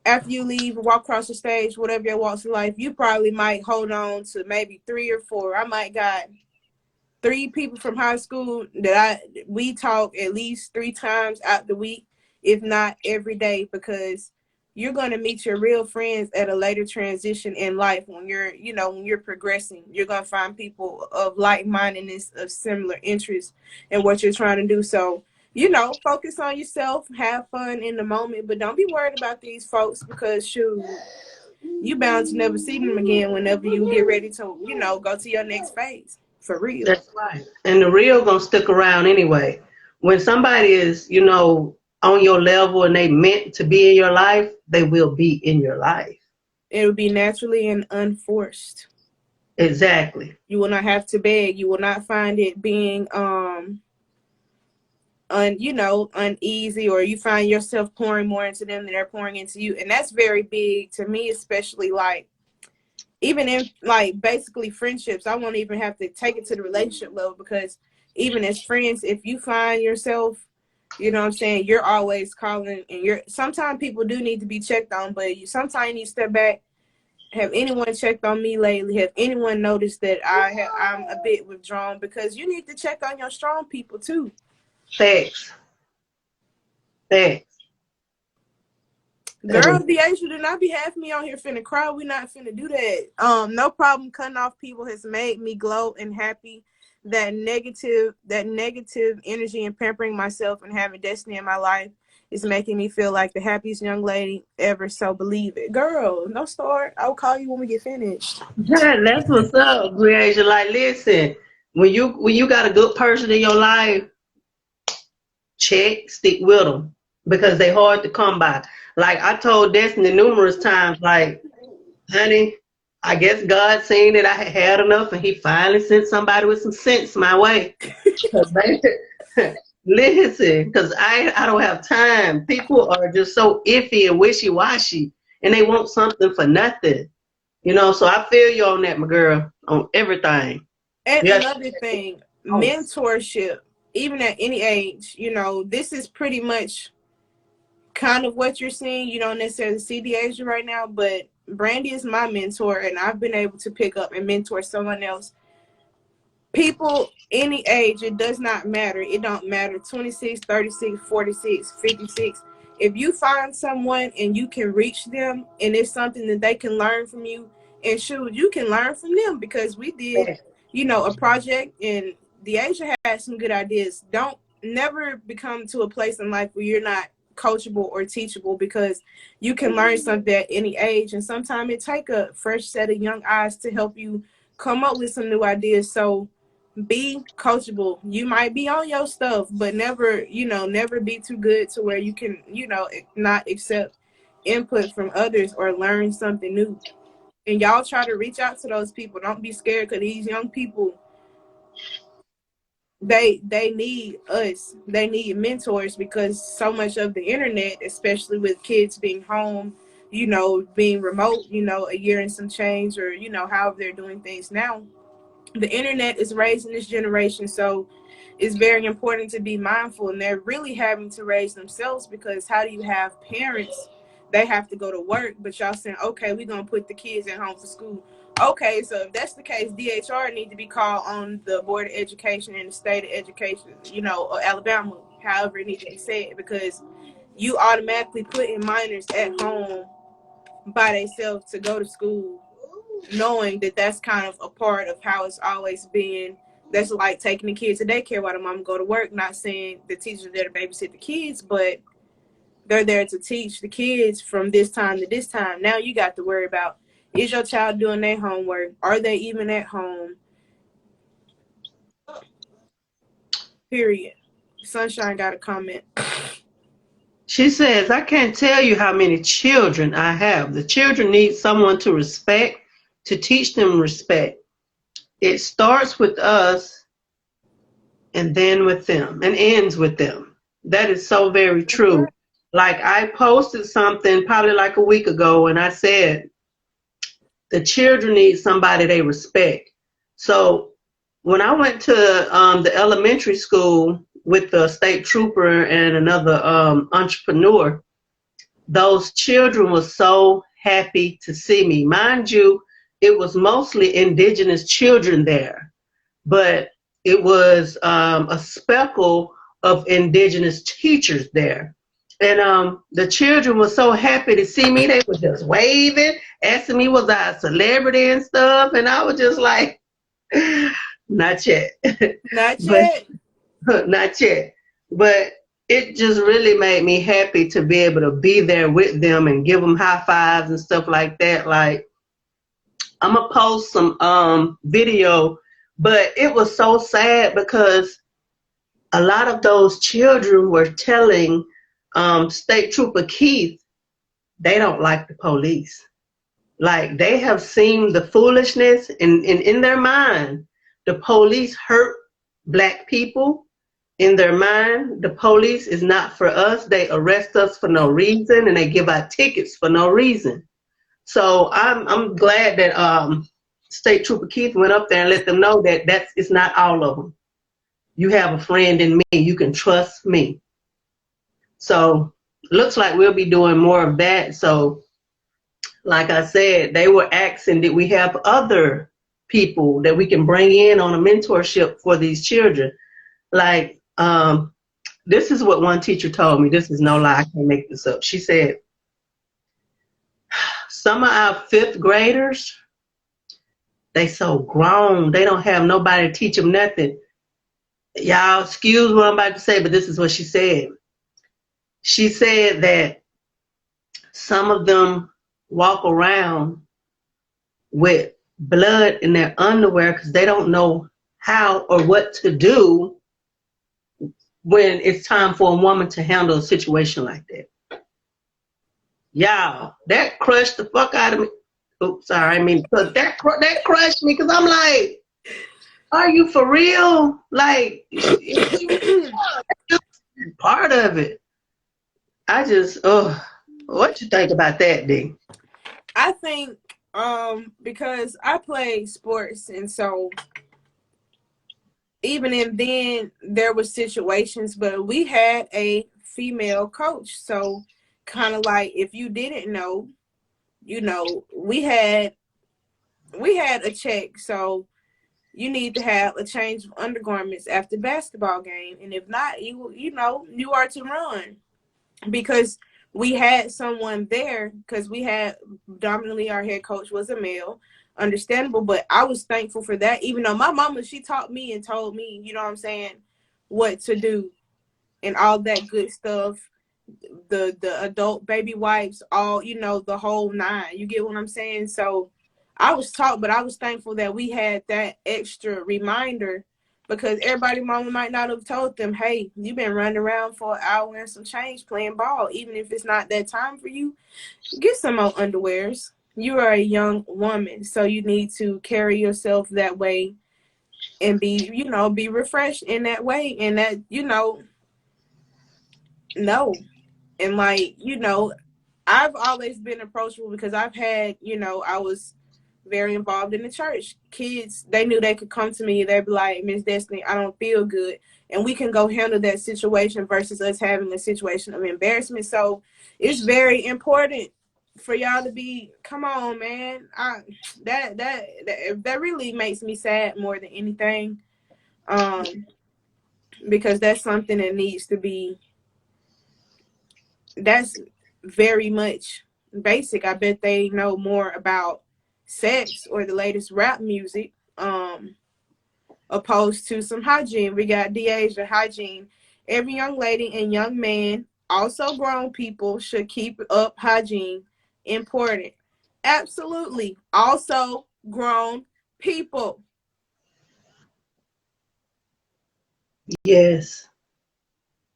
after you leave and walk across the stage, whatever your walks of life, you probably might hold on to maybe 3 or 4. I might got 3 people from high school that we talk at least 3 times out the week, if not every day, because you're going to meet your real friends at a later transition in life when you're progressing. You're going to find people of like-mindedness, of similar interests in what you're trying to do. So, focus on yourself, have fun in the moment, but don't be worried about these folks because, shoot, you bound to never see them again whenever you get ready to, go to your next phase. For real. That's right. And the real gonna stick around anyway. When somebody is, on your level and they meant to be in your life, they will be in your life. It will be naturally and unforced. Exactly. You will not have to beg. You will not find it being uneasy, or you find yourself pouring more into them than they're pouring into you. And that's very big to me, especially like even in like basically friendships. I won't even have to take it to the relationship level, because even as friends, if you find yourself, you're always calling, and sometimes people do need to be checked on, but sometimes you need to step back. Have anyone checked on me lately? Have anyone noticed that I'm a bit withdrawn? Because you need to check on your strong people too. Facts. Facts. Girl, DH, do not be having me on here finna cry. We not finna do that. No problem. Cutting off people has made me glow and happy. That negative energy and pampering myself and having destiny in my life is making me feel like the happiest young lady ever. So believe it. Girl, no start. I'll call you when we get finished. Yeah, that's what's up, Creation. Like, listen, when you got a good person in your life, stick with them, because they hard to come by. Like I told Destiny numerous times, like, honey, I guess God seen that I had enough, and He finally sent somebody with some sense my way. Listen, because I don't have time. People are just so iffy and wishy-washy, and they want something for nothing. So I feel you on that, my girl, on everything. And Yes. another thing, mentorship, even at any age, this is pretty much kind of what you're seeing. You don't necessarily see the age right now, but Brandy is my mentor, and I've been able to pick up and mentor someone else. People, any age, it does not matter. It don't matter, 26, 36, 46, 56. If you find someone and you can reach them and it's something that they can learn from you, and shoot, you can learn from them, because we did, a project, and the Asia had some good ideas. Don't never become to a place in life where you're not coachable or teachable, because you can learn something at any age, and sometimes it take a fresh set of young eyes to help you come up with some new ideas. So be coachable. You might be on your stuff, but never be too good to where you can, not accept input from others or learn something new. And y'all try to reach out to those people. Don't be scared, because these young people, they need us. They need mentors, because so much of the internet, especially with kids being home, being remote, a year and some change, or, however they're doing things now, the internet is raising this generation. So it's very important to be mindful, and they're really having to raise themselves, because how do you have parents, they have to go to work, but y'all saying, okay, we're going to put the kids at home for school. Okay, so if that's the case, DHR need to be called on the Board of Education in the state of education, or Alabama, however it needs to be said, because you automatically putting minors at home by themselves to go to school, knowing that that's kind of a part of how it's always been. That's like taking the kids to daycare while the mom go to work. Not saying the teachers are there to babysit the kids, but they're there to teach the kids from this time to this time. Now you got to worry about, is your child doing their homework? Are they even at home? Period. Sunshine got a comment. She says, I can't tell you how many children I have. The children need someone to respect, to teach them respect. It starts with us and then with them, and ends with them. That is so very true. Like I posted something probably like a week ago, and I said the children need somebody they respect. So when I went to the elementary school with the state trooper and another entrepreneur, those children were so happy to see me. Mind you, it was mostly indigenous children there, but it was a speckle of indigenous teachers there. And the children were so happy to see me. They were just waving, asking me was I a celebrity and stuff. And I was just like, not yet. Not But yet. not yet. But it just really made me happy to be able to be there with them and give them high fives and stuff like that. Like, I'm gonna post some video, but it was so sad because a lot of those children were telling State Trooper Keith they don't like the police. Like, they have seen the foolishness, and in their mind, the police hurt black people. In their mind, the police is not for us. They arrest us for no reason, and they give out tickets for no reason. So I'm glad that State Trooper Keith went up there and let them know that it's not all of them. You have a friend in me. You can trust me. So looks like we'll be doing more of that. So like I said, they were asking, did we have other people that we can bring in on a mentorship for these children? Like, this is what one teacher told me. This is no lie. I can't make this up. She said, some of our fifth graders, they so grown. They don't have nobody to teach them nothing. Y'all, excuse what I'm about to say, but this is what she said. She said that some of them walk around with blood in their underwear because they don't know how or what to do when it's time for a woman to handle a situation like that. Y'all, that crushed the fuck out of me. Oops, sorry, I mean, that crushed me because I'm like, are you for real? Like, part of it. I just, what you think about that, D? I think because I play sports, and so even in then there were situations, but we had a female coach. So kind of like, if you didn't know, you know, we had a check. So you need to have a change of undergarments after basketball game. And if not, you are to run, because we had someone there, because we had dominantly our head coach was a male. Understandable, but I was thankful for that. Even though my mama, she taught me and told me, you know what I'm saying, what to do and all that good stuff. The adult baby wipes, all, you know, the whole nine. You get what I'm saying? So I was taught, but I was thankful that we had that extra reminder, because everybody mama might not have told them, hey, you've been running around for an hour and some change playing ball. Even if it's not that time for you, get some more underwears. You are a young woman, so you need to carry yourself that way and be refreshed in that way. And that, no. And like, I've always been approachable because I've had, I was very involved in the church. Kids, they knew they could come to me. They'd be like, Miss Destiny, I don't feel good. And we can go handle that situation versus us having a situation of embarrassment. So it's very important for y'all to be, come on, man. That really makes me sad more than anything. Because that's something that needs to be, that's very much basic. I bet they know more about sex or the latest rap music, opposed to some hygiene. We got de-Asia hygiene. Every young lady and young man, also grown people, should keep up hygiene. Important. Absolutely. Also grown people. Yes.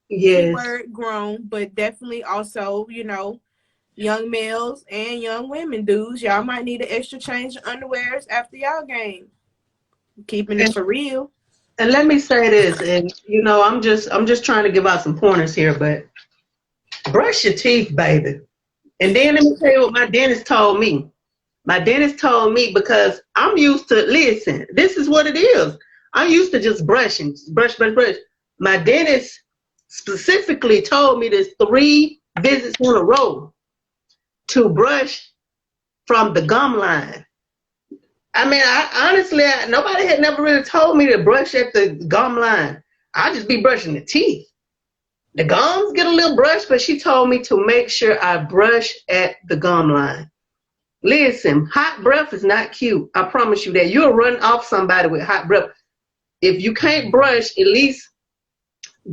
Keyword grown, but definitely also, young males and young women, dudes. Y'all might need an extra change of underwears after y'all game. Keeping it for real. And let me say this, and I'm just trying to give out some pointers here, but Brush your teeth, baby. And then let me tell you what my dentist told me. My dentist told me, because I'm used to, listen, this is what it is. I'm used to just brushing, brush. My dentist specifically told me this 3 visits in a row to brush from the gum line. I mean, honestly, nobody had never really told me to brush at the gum line. I just be brushing the teeth. The gums get a little brush, but she told me to make sure I brush at the gum line. Listen, hot breath is not cute. I promise you that. You'll run off somebody with hot breath. If you can't brush, at least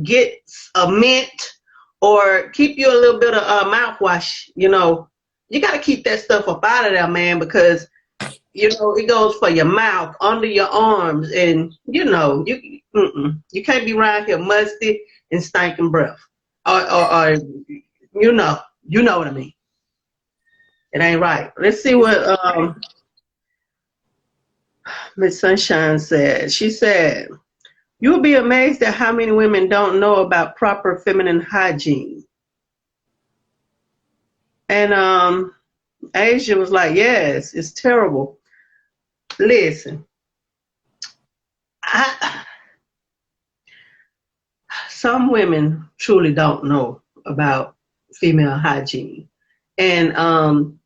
get a mint or keep you a little bit of mouthwash. You know, you got to keep that stuff up out of there, man, because, you know, it goes for your mouth, under your arms, and, you know, you can't be around here musty and stinking breath. Or you know what I mean. It ain't right. Let's see what Miss Sunshine said. She said, "You'll be amazed at how many women don't know about proper feminine hygiene." And Asia was like, "Yes, it's terrible." Listen, some women truly don't know about female hygiene. And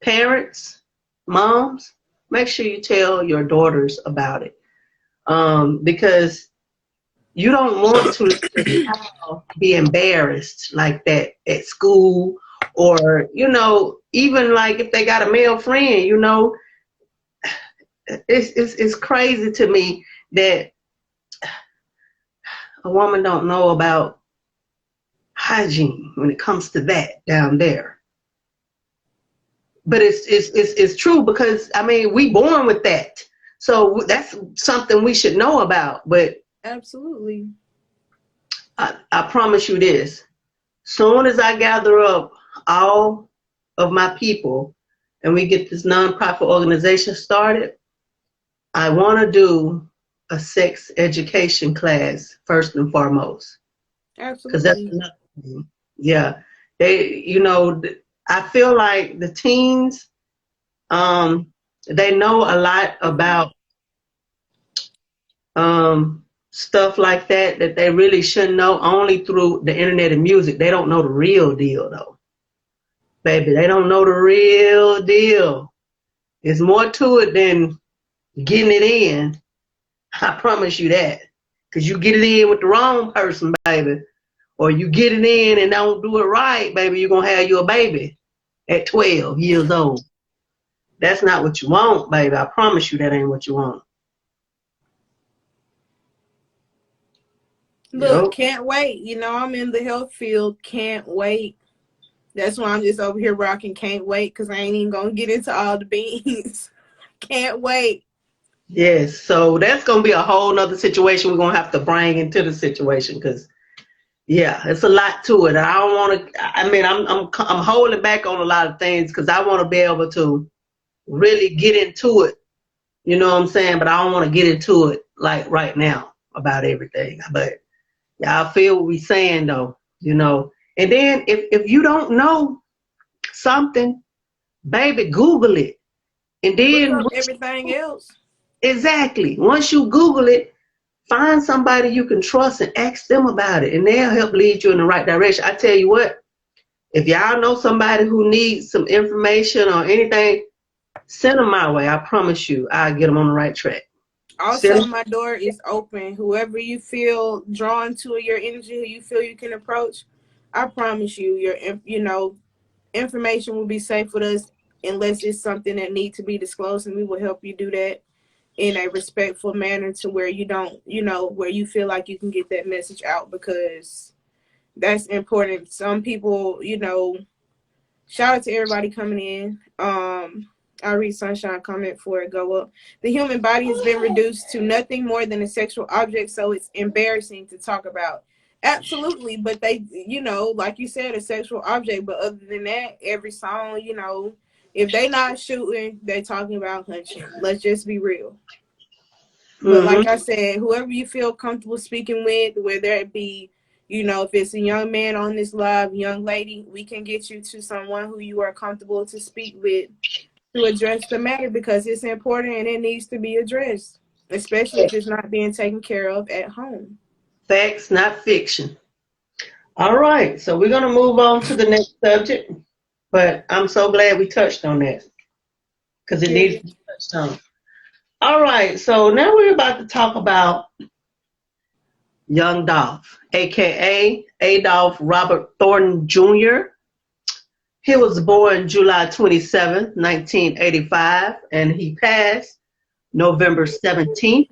parents, moms, make sure you tell your daughters about it, because you don't want to let the child be embarrassed like that at school, or, you know, even like if they got a male friend, you know, it's crazy to me that a woman don't know about hygiene when it comes to that down there. But it's true, because I mean, we born with that, so that's something we should know about. But absolutely, I promise you this: soon as I gather up all of my people and we get this nonprofit organization started, I want to do a sex education class first and foremost. Absolutely, because that's another thing. Yeah, they, you know, I feel like the teens, they know a lot about stuff like that they really shouldn't know, only through the internet and music. They don't know the real deal, though. Baby, they don't know the real deal. There's more to it than getting it in. I promise you that. Because you get it in with the wrong person, baby, or you get it in and don't do it right, baby, you're going to have you a baby at 12 years old. That's not what you want, baby. I promise you that ain't what you want. Look, Yep. can't wait. You know, I'm in the health field. Can't wait. That's why I'm just over here rocking. Can't wait, because I ain't even going to get into all the beans. Can't wait. Yes, so that's going to be a whole nother situation we're going to have to bring into the situation, because yeah, it's a lot to it. I don't want to, I mean, I'm holding back on a lot of things because I want to be able to really get into it. You know what I'm saying? But I don't want to get into it like right now about everything. But yeah, I feel what we're saying though, you know. And then if you don't know something, baby, Google it. And then everything else. Exactly. Once you Google it, find somebody you can trust and ask them about it, and they'll help lead you in the right direction. I tell you what, if y'all know somebody who needs some information or anything, send them my way. I promise you, I'll get them on the right track. Also, my door is open. Whoever you feel drawn to your energy, who you feel you can approach, I promise you, information will be safe with us unless it's something that needs to be disclosed, and we will help you do that in a respectful manner to where you don't, where you feel like you can get that message out, because that's important. Some people, shout out to everybody coming in. I'll read Sunshine comment for it go up. The human body has been reduced to nothing more than a sexual object, so it's embarrassing to talk about. Absolutely, but they, like you said, a sexual object. But other than that, every song, if they not shooting, they talking about hunching. Let's just be real. But like I said, whoever you feel comfortable speaking with, whether it be, You know, if it's a young man on this live, young lady, we can get you to someone who you are comfortable to speak with to address the matter, because it's important and it needs to be addressed, especially if it's not being taken care of at home. Facts, not fiction. All right, so we're going to move on to the next subject, but I'm so glad we touched on that because it needs to be touched on. All right, so now we're about to talk about young Dolph, aka Adolph Robert Thornton Jr. He was born July 27, 1985, and he passed November 17th,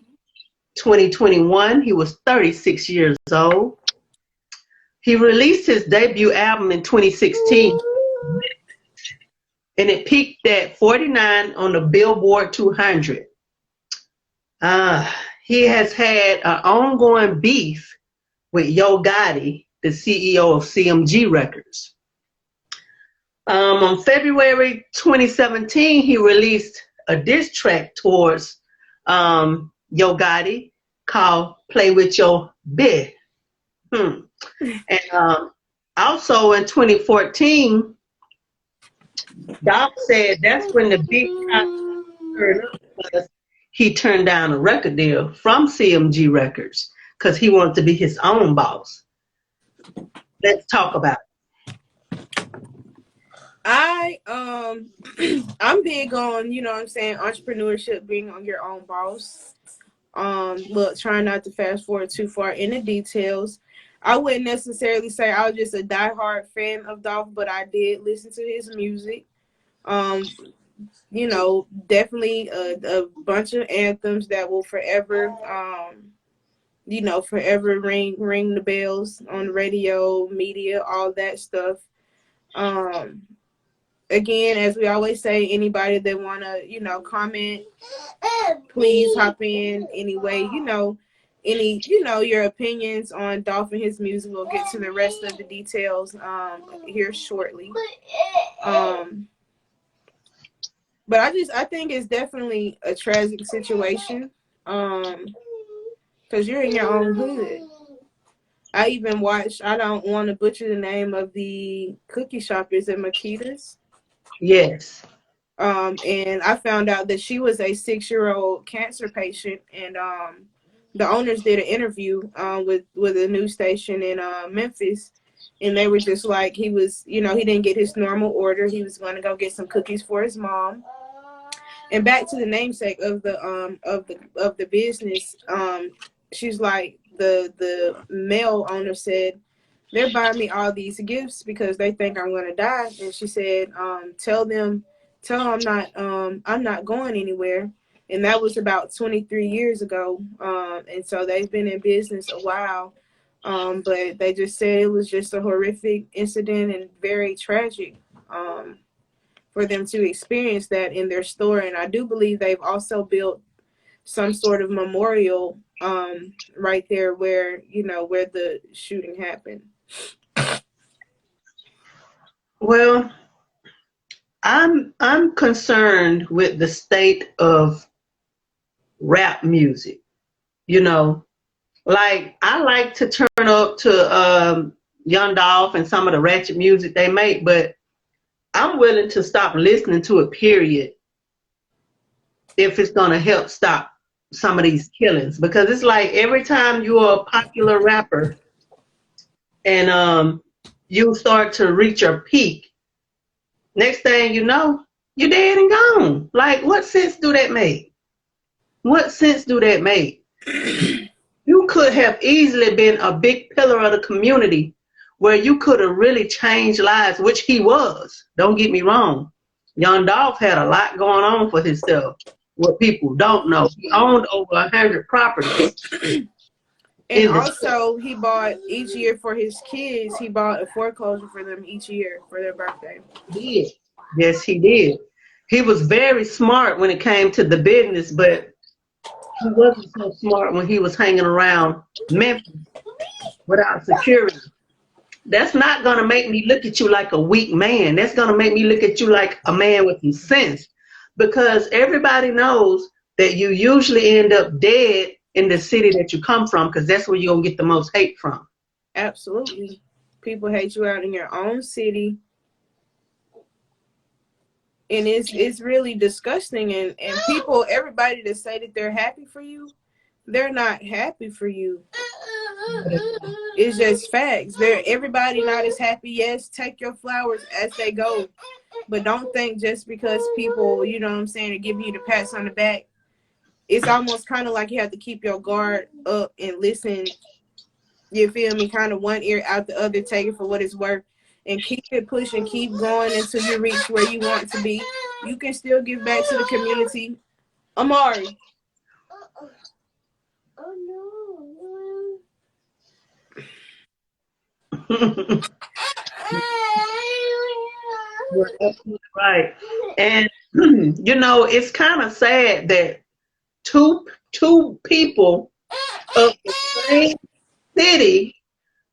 2021. He was 36 years old. He released his debut album in 2016, and it peaked at 49 on the Billboard 200. He has had an ongoing beef with Yo Gotti, the CEO of CMG Records. On February 2017, he released a diss track towards Yo Gotti called Play With Your Bitch. And also in 2014, Dolph said that's when the big turned up, because he turned down a record deal from CMG Records because he wanted to be his own boss. Let's talk about it. I'm big on, you know what I'm saying, entrepreneurship, being on your own boss. Look, trying not to fast forward too far in the details. I wouldn't necessarily say I was just a diehard fan of Dolph, but I did listen to his music. You know, definitely a bunch of anthems that will forever, you know, forever ring the bells on the radio, media, all that stuff. Again, as we always say, anybody that wanna, you know, comment, please hop in anyway. You know, your opinions on Dolph and his music. We'll get to the rest of the details here shortly. But I think it's definitely a tragic situation. Because you're in your own hood. I even watched, I don't want to butcher the name of the cookie shop. Is it Makita's? Yes. And I found out that she was a 6-year-old cancer patient, and the owners did an interview with a news station in Memphis, and they were just like, he was, you know, he didn't get his normal order. He was going to go get some cookies for his mom. And back to the namesake of the business, she's like, the male owner said, they're buying me all these gifts because they think I'm gonna die. And she said, tell them I'm not going anywhere. And that was about 23 years ago. And so they've been in business a while. But they just said it was just a horrific incident and very tragic for them to experience that in their store. And I do believe they've also built some sort of memorial right there where, you know, where the shooting happened. Well, I'm concerned with the state of rap music. You know, like I like to turn up to Young Dolph and some of the ratchet music they make, but I'm willing to stop listening to it, period, if it's gonna help stop some of these killings. Because it's like every time you're a popular rapper and you start to reach your peak, next thing you know, you're dead and gone. Like, what sense do that make? What sense do that make? You could have easily been a big pillar of the community where you could have really changed lives, which he was. Don't get me wrong. Young Dolph had a lot going on for himself, what people don't know. He owned over 100 properties. And also, he bought each year for his kids, he bought a foreclosure for them each year for their birthday. He did. Yes, he did. He was very smart when it came to the business, but he wasn't so smart when he was hanging around Memphis without security. That's not going to make me look at you like a weak man. That's going to make me look at you like a man with some sense, because everybody knows that you usually end up dead in the city that you come from, because that's where you're going to get the most hate from. Absolutely. People hate you out in your own city. And it's really disgusting, and people, everybody that say that they're happy for you, they're not happy for you. It's just facts. Everybody not as happy. Yes, take your flowers as they go. But don't think just because people, you know what I'm saying, are giving you the pats on the back, it's almost kind of like you have to keep your guard up and listen. You feel me? Kind of one ear out the other, take it for what it's worth, and keep it pushing, keep going until you reach where you want to be. You can still give back to the community. Amari. You're absolutely right. And you know, it's kind of sad that two people of the same city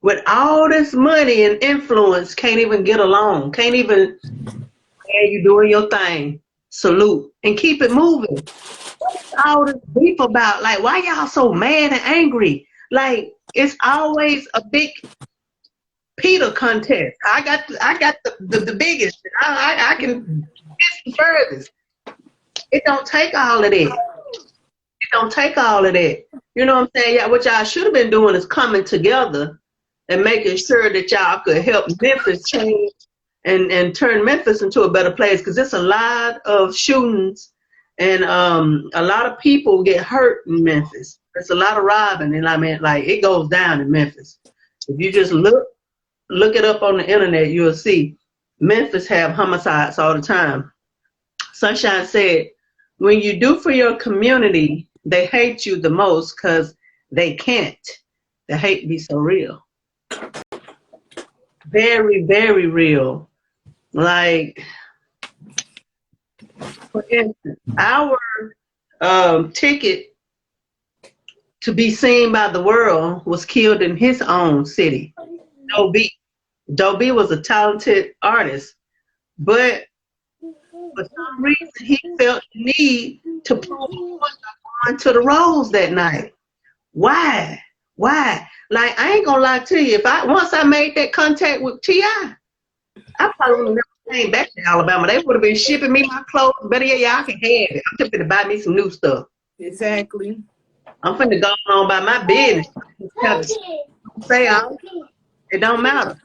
with all this money and influence can't even get along. Can't even, hey, you doing your thing. Salute and keep it moving. What's all this beef about? Like, why y'all so mad and angry? Like, it's always a big Peter contest. I got the biggest. I can guess the furthest. It don't take all of that. It don't take all of that. You know what I'm saying? Yeah, what y'all should have been doing is coming together and making sure that y'all could help Memphis change and turn Memphis into a better place, because there's a lot of shootings and a lot of people get hurt in Memphis. There's a lot of robbing, and I mean, like, it goes down in Memphis. If you just look it up on the internet, you'll see Memphis have homicides all the time. Sunshine said, when you do for your community, they hate you the most because they can't. The hate be so real. Very, very real. Like, for instance, our ticket to be seen by the world was killed in his own city. DaBaby was a talented artist, but for some reason he felt the need to prove he was going to the Rose that night. Why? Like, I ain't gonna lie to you. Once I made that contact with T.I., I probably would have never came back to Alabama. They would have been shipping me my clothes. Better yet, y'all can have it. I'm just gonna buy me some new stuff. Exactly. I'm finna go on by my business. Say it don't matter.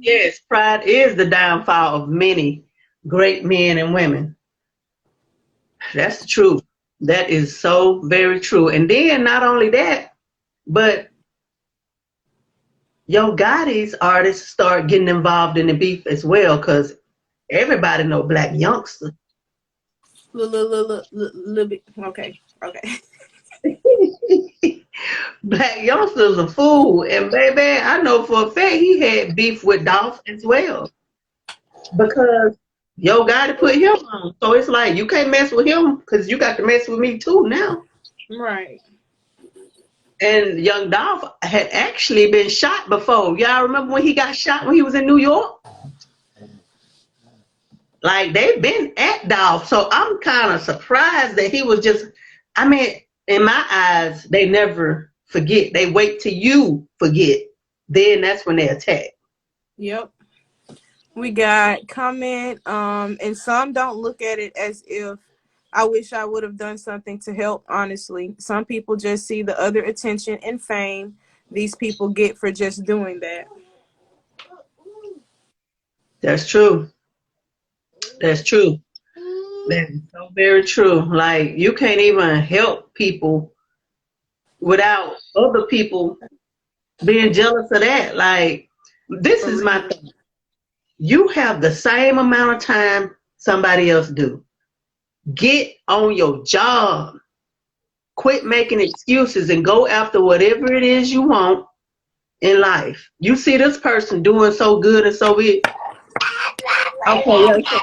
Yes, pride is the downfall of many great men and women. That's the truth. That is so very true. And then not only that, but Yo Gotti's artists start getting involved in the beef as well, because everybody know Black Youngster. Little bit. Okay. Black Youngster's a fool, and baby, I know for a fact he had beef with Dolph as well, because Yo Gotti put him on. So it's like, you can't mess with him because you got to mess with me too now. Right. And young Dolph had actually been shot before. Y'all remember when he got shot when he was in New York? Like, they've been at Dolph. So I'm kind of surprised that he was just, I mean, in my eyes, they never forget. They wait till you forget. Then that's when they attack. Yep. We got comment, and some don't look at it as if I wish I would have done something to help, honestly. Some people just see the other attention and fame these people get for just doing that. That's true. That's true. That is so very true. Like, you can't even help people without other people being jealous of that. Like, this is my thing. You have the same amount of time somebody else do. Get on your job. Quit making excuses and go after whatever it is you want in life. You see this person doing so good and so big. Okay, yeah.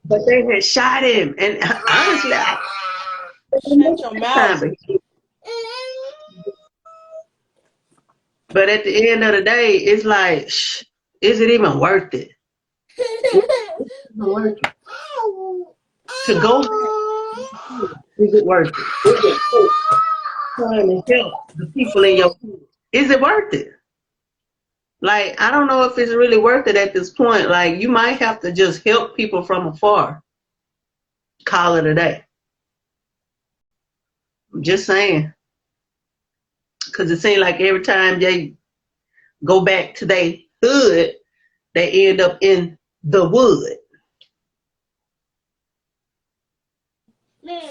But they had shot him, and honestly, shut your mouth. But at the end of the day, it's like, is it even worth it? To go Is it worth it? Trying to help the people in your community. Is it worth it? Like, I don't know if it's really worth it at this point. Like, you might have to just help people from afar. Call it a day. I'm just saying. Because it seems like every time they go back to their hood, they end up in the wood.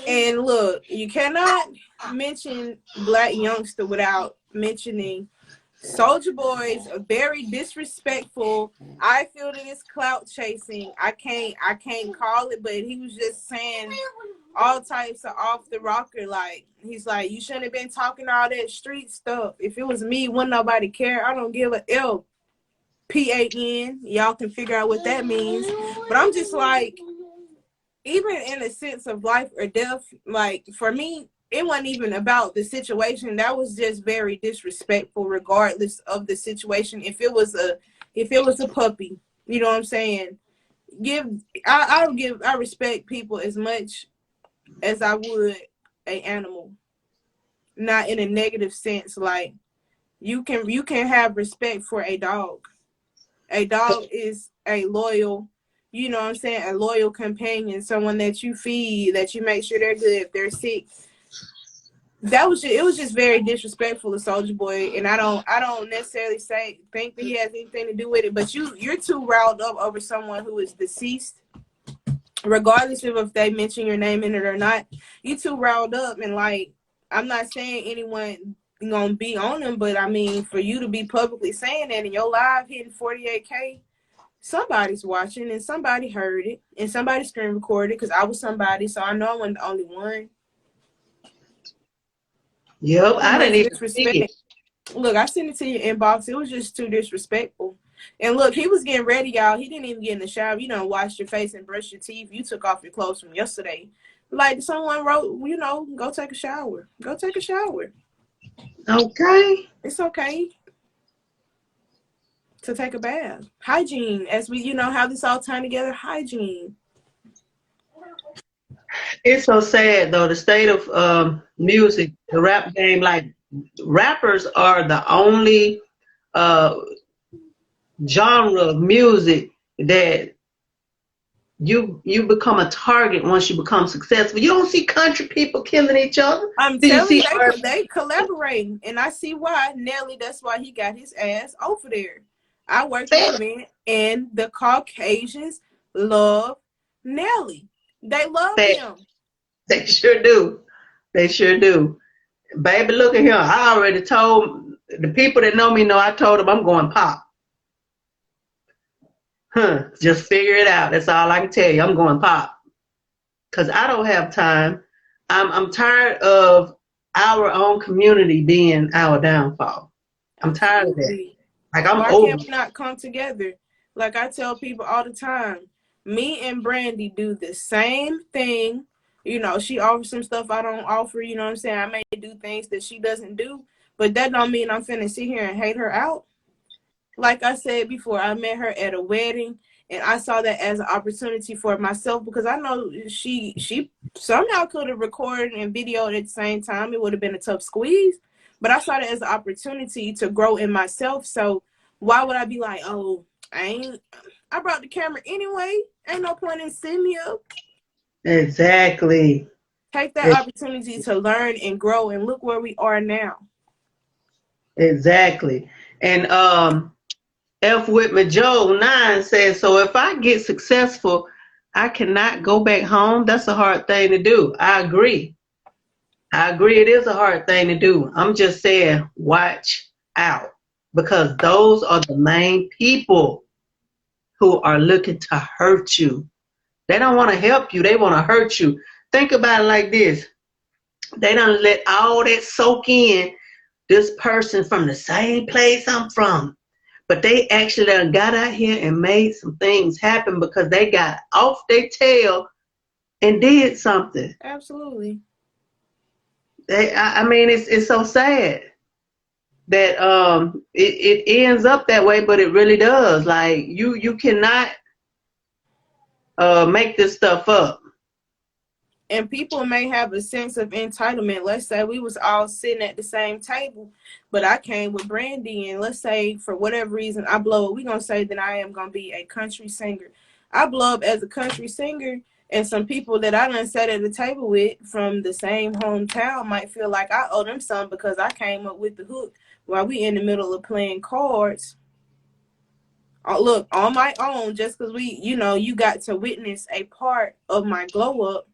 And look, you cannot mention Black Youngster without mentioning Soulja Boy's very disrespectful. I feel that it's clout chasing. I can't call it, but he was just saying all types of off the rocker. Like, he's like, you shouldn't have been talking all that street stuff. If it was me, wouldn't nobody care. I don't give a LPAN. Y'all can figure out what that means. But I'm just like, even in a sense of life or death, like, for me, it wasn't even about the situation. That was just very disrespectful, regardless of the situation. If it was a puppy, you know what I'm saying? I respect people as much as I would an animal, not in a negative sense. Like, you can have respect for a dog. A dog is a loyal, you know what I'm saying, a loyal companion, someone that you feed, that you make sure they're good if they're sick. It was just very disrespectful of Soulja Boy, and I don't necessarily think that he has anything to do with it, but you're too riled up over someone who is deceased, regardless of if they mention your name in it or not. You too riled up, and like, I'm not saying anyone gonna be on him, but I mean, for you to be publicly saying that in your live hitting 48K, somebody's watching and somebody heard it and somebody screen recorded, because I was somebody, so I know I wasn't the only one. Yep, I didn't even see it. Look, I sent it to your inbox. It was just too disrespectful. And look, he was getting ready, y'all. He didn't even get in the shower. You done washed your face and brushed your teeth. You took off your clothes from yesterday. Like someone wrote, you know, go take a shower. Go take a shower. Okay. It's okay to take a bath. Hygiene, as we, you know, how this all tied together, hygiene. It's so sad, though, the state of music, the rap game. Like, rappers are the only genre of music that you become a target once you become successful. You don't see country people killing each other. I'm telling you, they collaborating, and I see why. Nelly, that's why he got his ass over there. I work with men, and the Caucasians love Nelly. They love him. They sure do. They sure do. Baby, look at here. I already told the people that know me know I told them I'm going pop. Just figure it out. That's all I can tell you. I'm going pop. Because I don't have time. I'm tired of our own community being our downfall. I'm tired of that. Like, I'm Why over. can't we not come together? Like I tell people all the time, me and Brandy do the same thing. You know, she offers some stuff I don't offer. You know what I'm saying? I may do things that she doesn't do, but that don't mean I'm finna sit here and hate her out. Like I said before, I met her at a wedding, and I saw that as an opportunity for myself, because I know she somehow could have recorded and videoed at the same time. It would have been a tough squeeze, but I saw that as an opportunity to grow in myself. So why would I be like, oh, I brought the camera anyway. Ain't no point in sitting me up. Exactly. Take that opportunity to learn and grow, and look where we are now. Exactly. And F. Whitman Joe 9 says, so if I get successful, I cannot go back home. That's a hard thing to do. I agree. It is a hard thing to do. I'm just saying, watch out, because those are the main people who are looking to hurt you. They don't want to help you. They want to hurt you. Think about it like this. They don't let all that soak in. This person from the same place I'm from. But they actually done got out here and made some things happen because they got off their tail and did something. Absolutely. I mean, it's so sad that it ends up that way, but it really does. Like, you cannot make this stuff up. And people may have a sense of entitlement. Let's say we was all sitting at the same table, but I came with Brandy, and let's say for whatever reason I blow up. We're going to say that I am going to be a country singer. I blow up as a country singer, and some people that I done sat at the table with from the same hometown might feel like I owe them some because I came up with the hook while we in the middle of playing cards. Look, on my own, just because you got to witness a part of my glow up.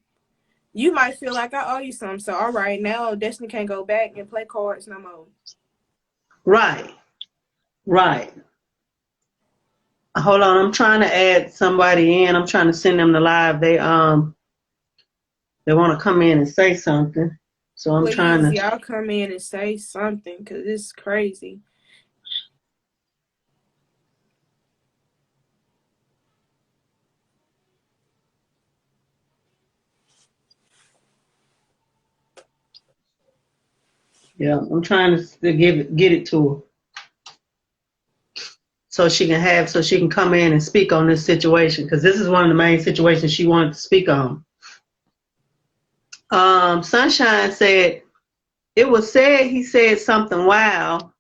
You might feel like I owe you some. So, all right, now Destiny can't go back and play cards no more. Right. Hold on, I'm trying to add somebody in. I'm trying to send them to live. They want to come in and say something. So I'm trying to. Y'all come in and say something because it's crazy. Yeah, I'm trying to get it to her. So she can come in and speak on this situation, because this is one of the main situations she wanted to speak on. Sunshine said, it was said he said something wow,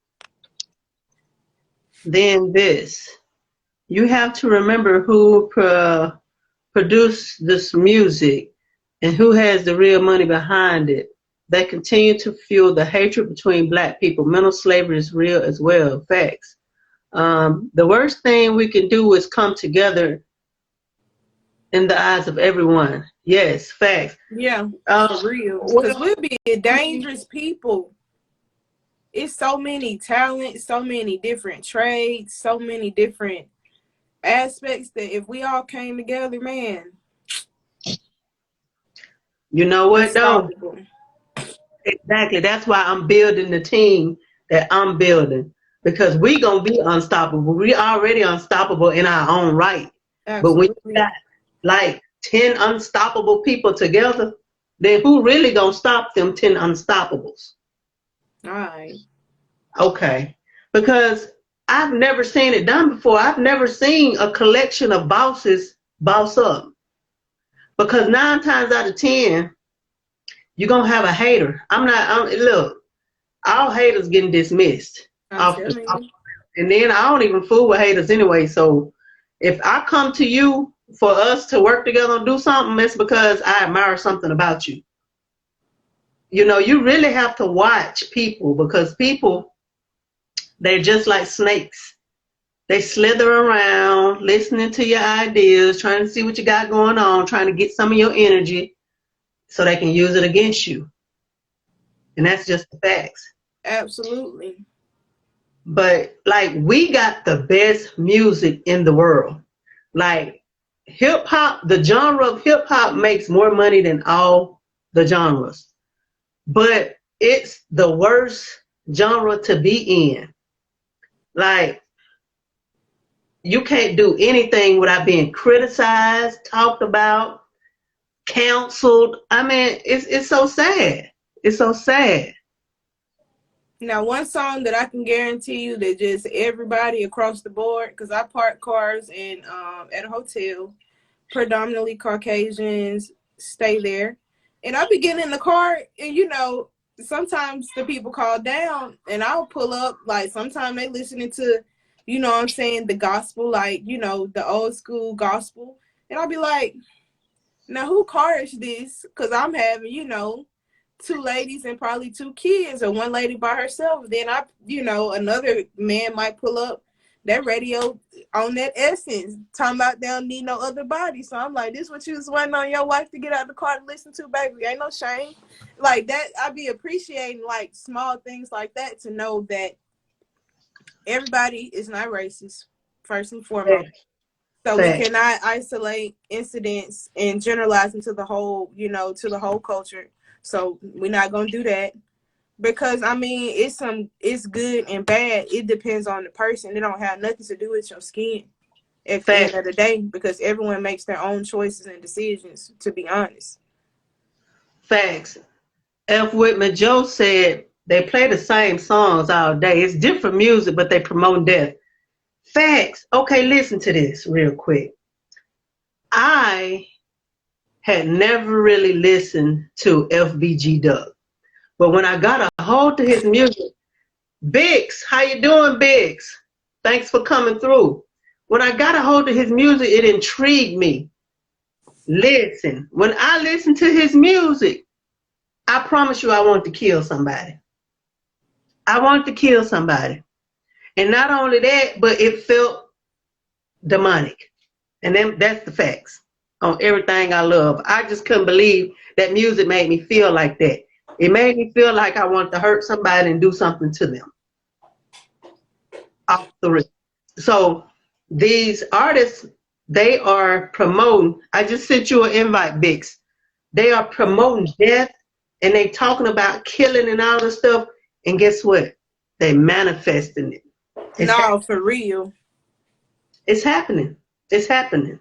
then this. You have to remember who produced this music and who has the real money behind it. They continue to fuel the hatred between black people. Mental slavery is real as well. Facts. The worst thing we can do is come together in the eyes of everyone. Yes, facts. Yeah, for real. Because we'll be dangerous people. It's so many talents, so many different trades, so many different aspects that if we all came together, man. You know what, though? Exactly. That's why I'm building the team that I'm building. Because we going to be unstoppable. We already unstoppable in our own right. Absolutely. But when you got like 10 unstoppable people together, then who really going to stop them 10 unstoppables? All right. Okay. Because I've never seen it done before. I've never seen a collection of bosses boss up. Because 9 times out of 10, you're going to have a hater. Look, all haters getting dismissed. And then I don't even fool with haters anyway. So if I come to you for us to work together and do something, it's because I admire something about you. You know, you really have to watch people, because people, they're just like snakes. They slither around, listening to your ideas, trying to see what you got going on, trying to get some of your energy so they can use it against you. And that's just the facts. Absolutely. But like, we got the best music in the world. Like, hip hop, the genre of hip hop makes more money than all the genres. But it's the worst genre to be in. Like, you can't do anything without being criticized, talked about, counseled. I mean, it's so sad. It's so sad. Now, one song that I can guarantee you that just everybody across the board, because I park cars in at a hotel, predominantly Caucasians stay there, and I be getting in the car, and sometimes the people call down, and I'll pull up. Like, sometimes they listening to, what I'm saying, the gospel, like, the old school gospel, and I'll be like, now who car is this? Because I'm having, 2 ladies and probably 2 kids, or 1 lady by herself. Then another man might pull up that radio on that Essence, talking about they don't need no other body. So I'm like, this what you was waiting on your wife to get out of the car to listen to, baby? Ain't no shame. Like that, I be appreciating like small things like that, to know that everybody is not racist, first and foremost. So we cannot isolate incidents and generalize into the whole, to the whole culture. So we're not gonna do that, because I mean, it's good and bad. It depends on the person. It don't have nothing to do with your skin at the end of the day, because everyone makes their own choices and decisions, to be honest. Facts. F. Whitman Joe said they play the same songs all day. It's different music, but they promote death. Facts. Okay, listen to this real quick. I had never really listened to FBG Duck. But when I got a hold of his music, Biggs, how you doing, Biggs? Thanks for coming through. When I got a hold of his music, it intrigued me. Listen, when I listen to his music, I promise you I want to kill somebody. I want to kill somebody. And not only that, but it felt demonic. And then that's the facts on everything I love. I just couldn't believe that music made me feel like that. It made me feel like I want to hurt somebody and do something to them. Off the rip. So these artists, they are promoting. I just sent you an invite, Bix. They are promoting death and they talking about killing and all this stuff. And guess what? They manifesting it. No, for real. It's happening. It's happening.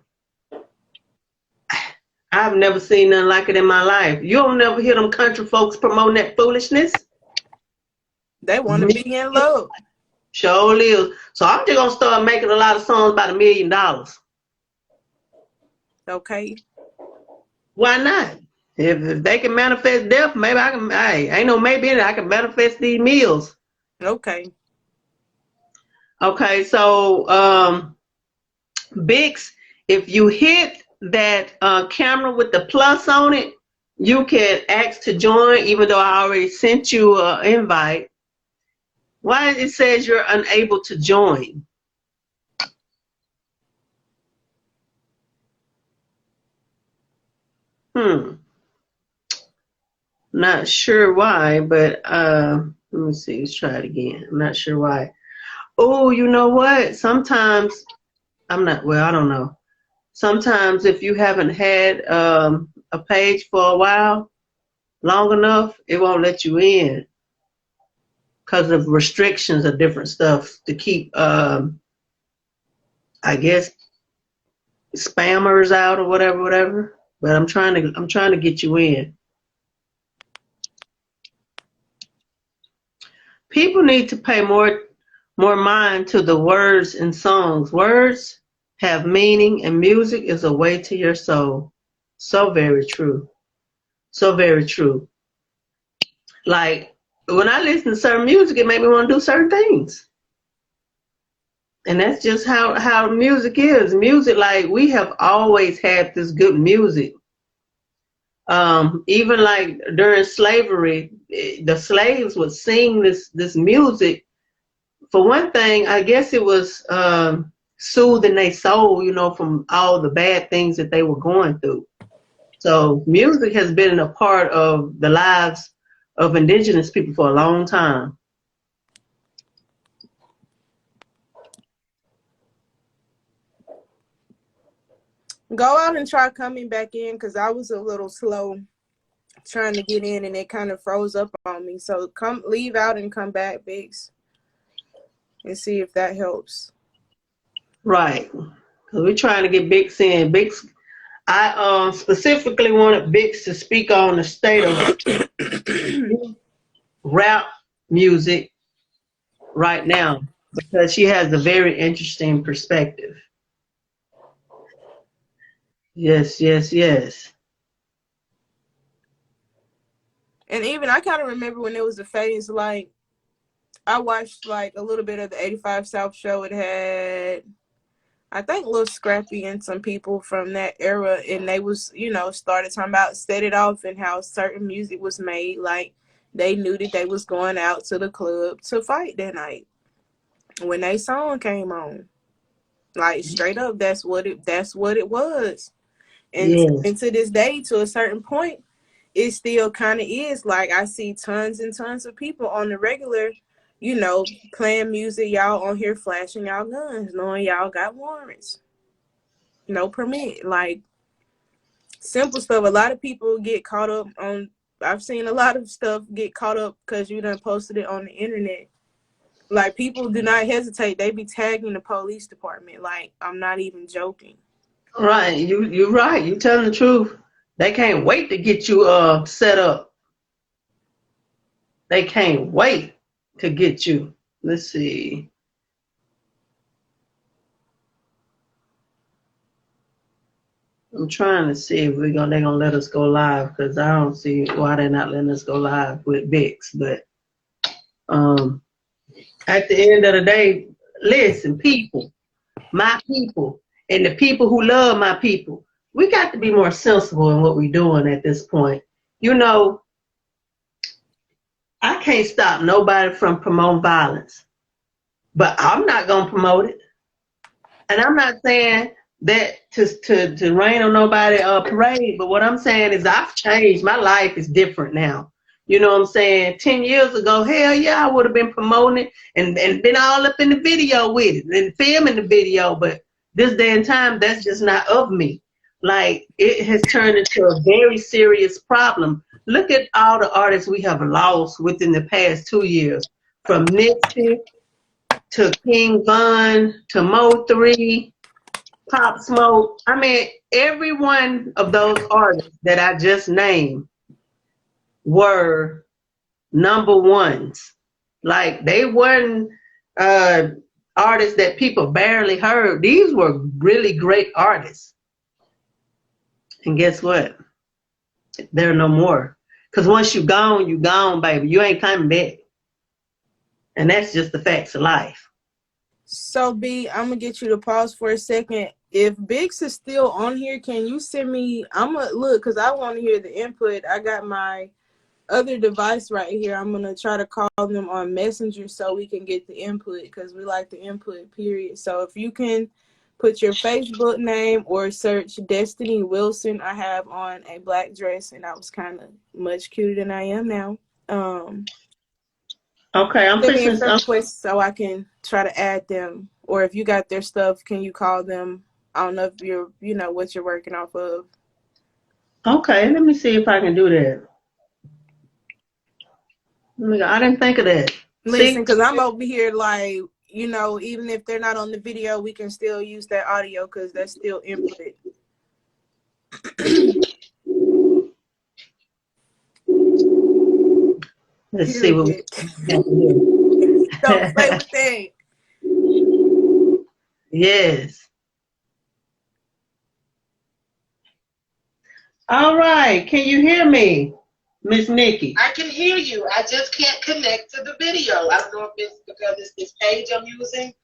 I've never seen nothing like it in my life. You don't never hear them country folks promoting that foolishness. They want to be in love. Sure is. So I'm just going to start making a lot of songs about $1 million. Okay. Why not? If they can manifest death, maybe I can. Ain't no maybe in it. I can manifest these meals. Okay. Okay, so Bix, if you hit that camera with the plus on it, you can ask to join, even though I already sent you an invite. Why it says you're unable to join? Not sure why, but let me see. Let's try it again. I'm not sure why. Oh, you know what? Sometimes I don't know. Sometimes if you haven't had a page for a while, long enough, it won't let you in because of restrictions of different stuff to keep, I guess, spammers out or whatever. But I'm trying to get you in. People need to pay more mind to the words in songs. Words have meaning, and music is a way to your soul. So very true. So very true. Like, when I listen to certain music, it made me want to do certain things. And that's just how music is. Music, like, we have always had this good music. Even like during slavery, the slaves would sing this music. For one thing, I guess it was soothing their soul, from all the bad things that they were going through. So music has been a part of the lives of indigenous people for a long time. Go out and try coming back in, because I was a little slow trying to get in and it kind of froze up on me. So leave out and come back, Biggs, and see if that helps. Right. Because we're trying to get Bix in. Bix, I specifically wanted Bix to speak on the state of rap music right now, because she has a very interesting perspective. Yes. And even I kind of remember when there was a phase, like, I watched like a little bit of the 85 South show. It had, I think, Lil Scrappy and some people from that era, and they was, started talking about Set It Off and how certain music was made. Like, they knew that they was going out to the club to fight that night when they song came on. Like, straight up, that's what it was. And, and to this day, to a certain point, it still kind of is. Like, I see tons and tons of people on the regular, playing music, y'all on here flashing y'all guns, knowing y'all got warrants, no permit. Like, simple stuff. A lot of people get caught up on, I've seen a lot of stuff get caught up because you done posted it on the internet. Like, people do not hesitate. They be tagging the police department. Like, I'm not even joking. Right. You're right. You telling the truth. They can't wait to get you set up. They can't wait to get you. Let's see. I'm trying to see if they're gonna let us go live, because I don't see why they're not letting us go live with Bix. But at the end of the day, listen, people, my people, and the people who love my people, we got to be more sensible in what we're doing at this point. You know, I can't stop nobody from promoting violence, but I'm not gonna promote it. And I'm not saying that to rain on nobody parade, but what I'm saying is I've changed. My life is different now. You know what I'm saying? 10 years ago, hell yeah, I would have been promoting it and been all up in the video with it and filming the video. But this day and time, that's just not of me. Like, it has turned into a very serious problem. Look at all the artists we have lost within the past 2 years, from Nipsey to King Von to Mo3, Pop Smoke. I mean, every one of those artists that I just named were number ones. Like, they weren't artists that people barely heard. These were really great artists. And guess what? They're no more. Because once you're gone, baby. You ain't coming back. And that's just the facts of life. So, B, I'm going to get you to pause for a second. If Bix is still on here, can you send me, I'm going to look, because I want to hear the input. I got my other device right here. I'm going to try to call them on Messenger so we can get the input, because we like the input, period. So if you can put your Facebook name or search Destiny Wilson. I have on a black dress, and I was kind of much cuter than I am now. Okay, I'm fixing fixing requests so I can try to add them. Or if you got their stuff, can you call them? I don't know if you're, what you're working off of. Okay, let me see if I can do that. I didn't think of that. Listen, because I'm over here like, even if they're not on the video, we can still use that audio because that's still input. Let's see what we can do. Don't play with that. Yes. All right. Can you hear me, Miss Nikki? I can hear you. I just can't connect to the video. I don't know if it's because it's this page I'm using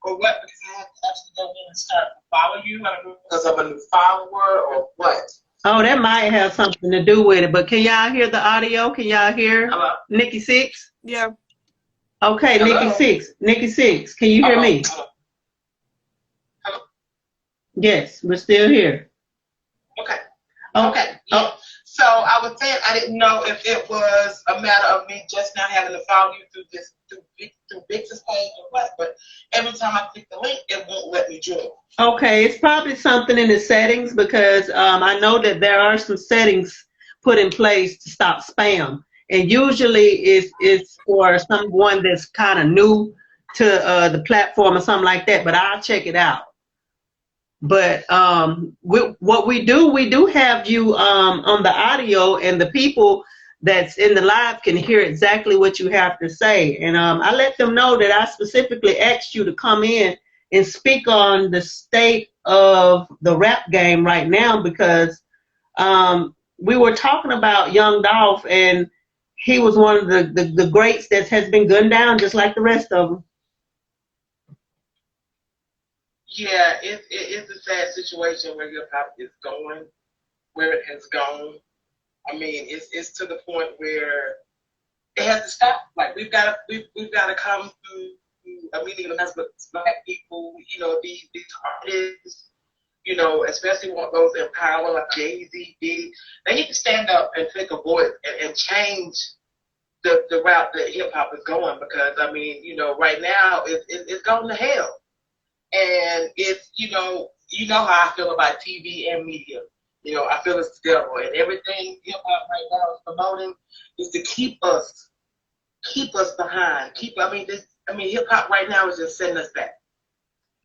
or what, because I have to actually go in and start to follow you. I don't know because I'm a new follower or what. Oh, that might have something to do with it. But can y'all hear the audio? Can y'all hear Nikki Six? Yeah. Okay, hello? Nikki Six. Nikki Six. Can you hear me? Hello? Yes, we're still here. Okay. Okay. Yeah. So I was saying I didn't know if it was a matter of me just now having to follow you through Bix's page or what, but every time I click the link, it won't let me join. Okay, it's probably something in the settings because I know that there are some settings put in place to stop spam, and usually it's for someone that's kind of new to the platform or something like that. But I'll check it out. But what we do have you on the audio, and the people that's in the live can hear exactly what you have to say. And I let them know that I specifically asked you to come in and speak on the state of the rap game right now, because we were talking about young Dolph, and he was one of the greats that has been gunned down just like the rest of them. Yeah, it's a sad situation where hip hop is going, where it has gone. I mean, it's to the point where it has to stop. Like we've got to come to a meeting with black people. These artists. Especially those in power like Jay-Z, Diddy. They need to stand up and take a voice and change the route that hip hop is going, because I mean, right now it's going to hell. And it's, how I feel about TV and media. I feel it's the devil, and everything hip hop right now is promoting is to keep us behind. Hip hop right now is just sending us back.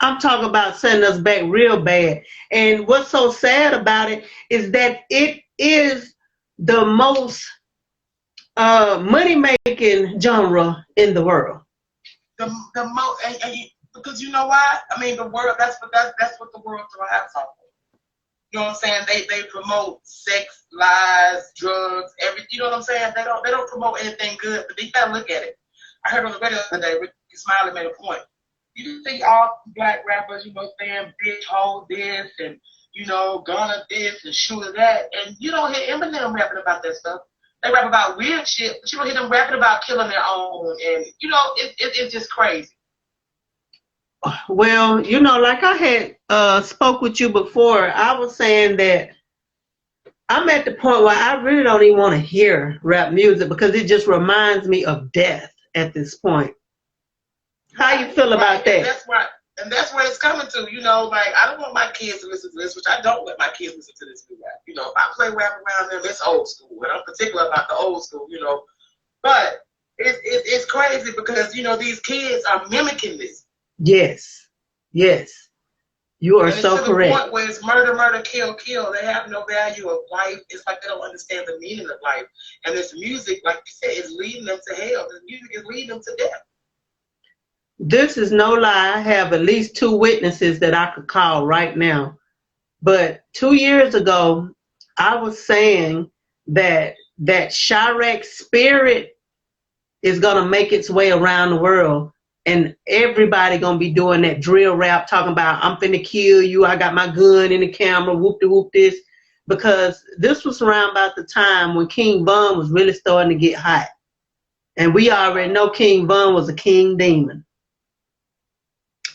I'm talking about sending us back real bad. And what's so sad about it is that it is the most money-making genre in the world. The most, because you know why? I mean, the world. That's what the world thrives off of. You know what I'm saying? They promote sex, lies, drugs, everything. You know what I'm saying? They don't promote anything good, but you gotta look at it. I heard on the radio the other day, Ricky Smiley made a point. You see all black rappers, you know, saying bitch hole this and, you know, gunner this and shooter that, and you don't hear Eminem rapping about that stuff. They rap about weird shit, but you don't hear them rapping about killing their own, and you know, it's just crazy. Well, you know, like I had spoke with you before, I was saying that I'm at the point where I really don't even want to hear rap music because it just reminds me of death at this point. How you feel about that? And that's where it's coming to. You know, like, I don't want my kids to listen to this, which I don't let my kids listen to this new rap. You know, if I play rap around them, it's old school, and I'm particular about the old school, you know. But it's crazy because, you know, these kids are mimicking this. Yes. Yes. You are so correct. To the point where it's murder, murder, kill, kill. They have no value of life. It's like they don't understand the meaning of life. And this music, like you said, is leading them to hell. This music is leading them to death. This is no lie. I have at least 2 witnesses that I could call right now. But 2 years ago, I was saying that Chirac spirit is going to make its way around the world. And everybody going to be doing that drill rap, talking about, I'm finna kill you. I got my gun in the camera, whoop-de-whoop this. Because this was around about the time when King Von was really starting to get hot. And we already know King Von was a king demon.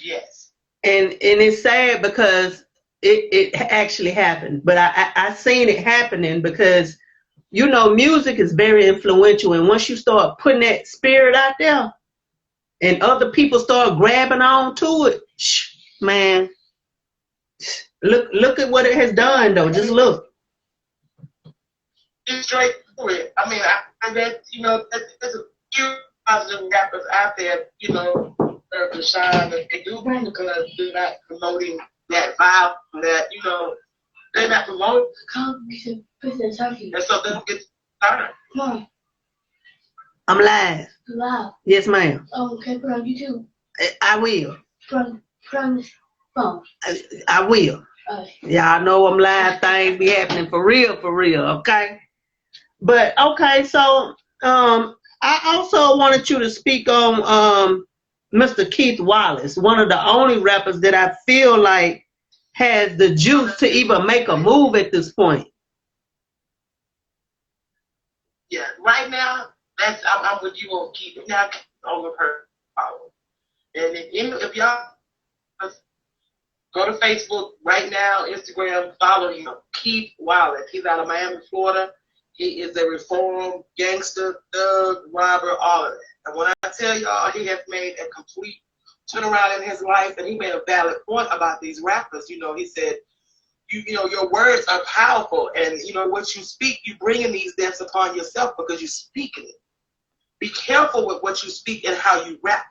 Yes. And it's sad because it actually happened. But I seen it happening because, you know, music is very influential. And once you start putting that spirit out there and other people start grabbing on to it, man, look at what it has done, though. Just look. It's straight through it. I mean, I bet, you know, there's a few positive rappers out there, you know, to shine that they do because they're not promoting that vibe, that, you know, they're not promoting. Come, we should put the turkey. And so they don't get started. Come I'm live. on, loud. Yes, ma'am. Oh, okay, put on YouTube. I will. Put on this phone. I will. Y'all know I'm live. Things be happening for real, okay? But, okay, so I also wanted you to speak on Mr. Keith Wallace, one of the only rappers that I feel like has the juice to even make a move at this point. Yeah, right now, I'm with you on Keith. Now, over her power. And if y'all go to Facebook right now, Instagram, follow him, Keith Wallace. He's out of Miami, Florida. He is a reformed gangster, thug, robber, all of that. And when I tell y'all, he has made a complete turnaround in his life, and he made a valid point about these rappers. You know, he said, you know, your words are powerful, and you know what you speak, you bringing these deaths upon yourself because you're speaking it. Be careful with what you speak and how you rap.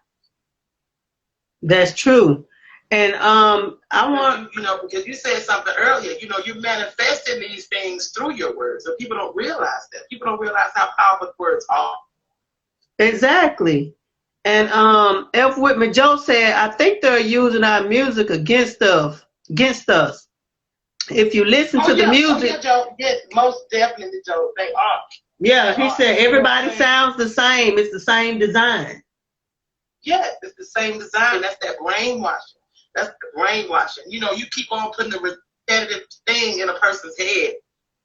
That's true. And I want, you know, because you said something earlier, you know, you're manifesting these things through your words, so people don't realize that. People don't realize how powerful words are. Exactly. And F. Whitman Joe said, I think they're using our music against us. If you listen to the music. Yeah, Joe. Yes, most definitely, Joe. They are. Yeah, he said everybody sounds the same. It's the same design. Yes, it's the same design. That's that brainwashing. That's the brainwashing. You know, you keep on putting a repetitive thing in a person's head.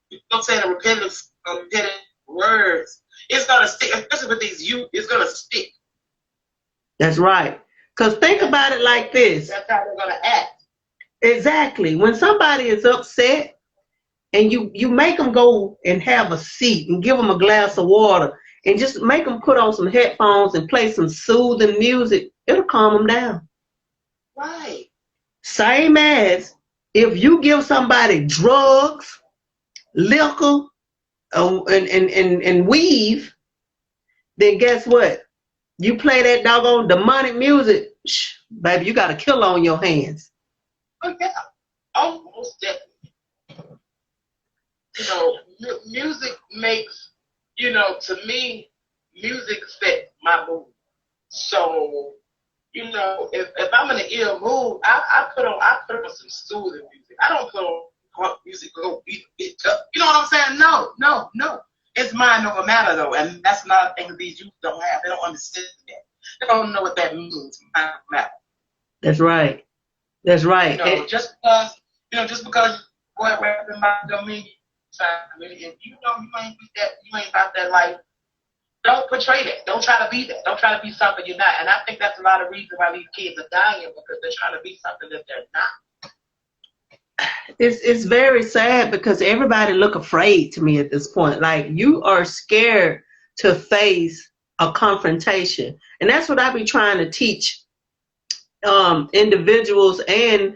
You know what I'm saying? A repetitive words. It's going to stick, especially with these youth, it's going to stick. That's right. Because think about it like this. That's how they're going to act. Exactly. When somebody is upset and you make them go and have a seat and give them a glass of water and just make them put on some headphones and play some soothing music, it'll calm them down. Right. Same as if you give somebody drugs, liquor, and weave, then guess what? You play that doggone demonic music, baby, you got a killer on your hands. Oh, yeah. Almost definitely. You know, music makes, you know, to me, music set my mood. So, you know, if I'm in an ill mood, I put on some soothing music. I don't put on punk music go beat the bitch up. You know what I'm saying? No. It's mind over matter though, and that's another thing that these youth don't have. They don't understand that. They don't know what that means. Mind over matter. That's right. That's right. Just because boy rapping about don't mean if you know you ain't about that life, don't portray that. Don't try to be that. Don't try to be something you're not. And I think that's a lot of reasons why these kids are dying, because they're trying to be something that they're not. It's very sad because everybody look afraid to me at this point. Like, you are scared to face a confrontation. And that's what I be trying to teach individuals and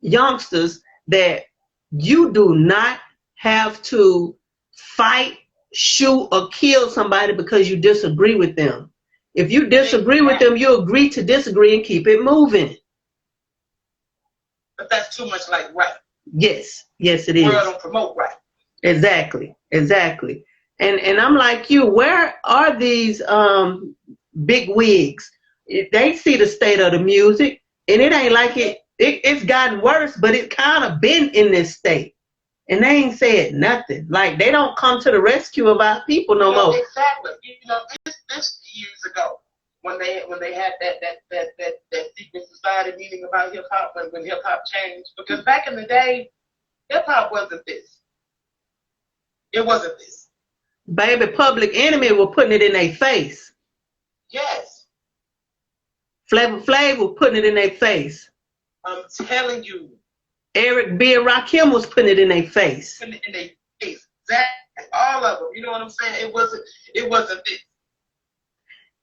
youngsters, that you do not have to fight, shoot, or kill somebody because you disagree with them. If you disagree with them, you agree to disagree and keep it moving. But that's too much like right. Yes, it is. The world don't promote right. Exactly. And I'm like you, where are these big wigs? They see the state of the music, and it ain't like it's gotten worse, but it kind of been in this state. And they ain't said nothing. Like, they don't come to the rescue of our people no more. Exactly. This years ago, when they had that secret society meeting about hip hop, when hip hop changed, because back in the day, hip hop wasn't this. It wasn't this. Baby, Public Enemy were putting it in their face. Yes. Flavor Flav was putting it in their face. I'm telling you. Eric B. and Rakim was putting it in their face. Putting it in their face. Exactly. All of them. You know what I'm saying? It wasn't this.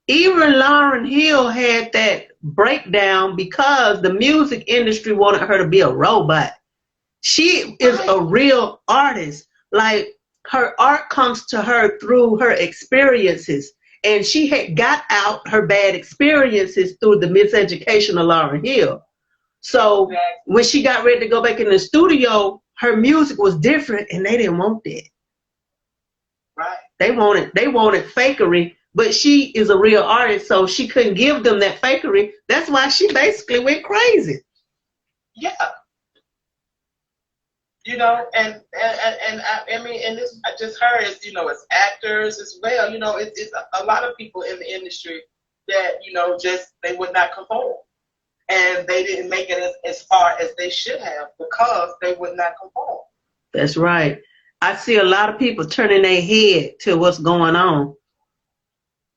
Even Lauryn Hill had that breakdown because the music industry wanted her to be a robot. She is a real artist. Like, her art comes to her through her experiences. And she had got out her bad experiences through the miseducation of Lauryn Hill. So when she got ready to go back in the studio, her music was different, and they didn't want that. Right. They wanted fakery, but she is a real artist, so she couldn't give them that fakery. That's why she basically went crazy. Yeah. You know, and I mean, and this just her as, as actors as well. It's a lot of people in the industry that, just they would not conform. And they didn't make it as far as they should have because they would not conform. That's right. I see a lot of people turning their head to what's going on.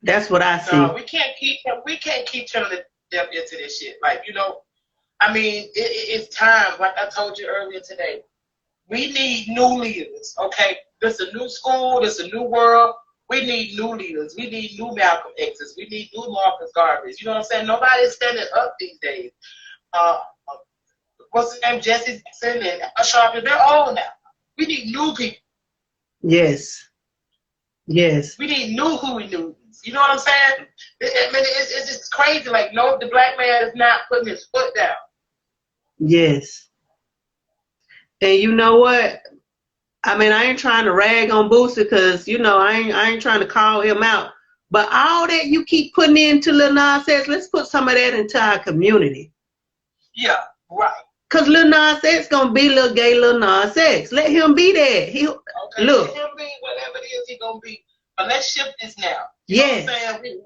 That's what I see. No, we can't keep turning them into this shit. Like, I mean, it's time. Like I told you earlier today, we need new leaders. Okay, this is a new school. This is a new world. We need new leaders. We need new Malcolm X's. We need new Marcus Garveys. You know what I'm saying? Nobody's standing up these days. What's his name? Jesse Jackson and Sharp. They're old now. We need new people. Yes. We need new Huey Newtons. You know what I'm saying? I mean, it's just crazy. Like, no, the black man is not putting his foot down. Yes. And you know what? I mean, I ain't trying to rag on Boosie because, I ain't trying to call him out. But all that you keep putting into Lil Nas X, let's put some of that into our community. Yeah, right. Because Lil Nas X going to be Lil Gay Lil Nas X. Let him be that. Look. Let him be whatever it is he going to be. But let's shift this now. Yes. You know what I'm saying?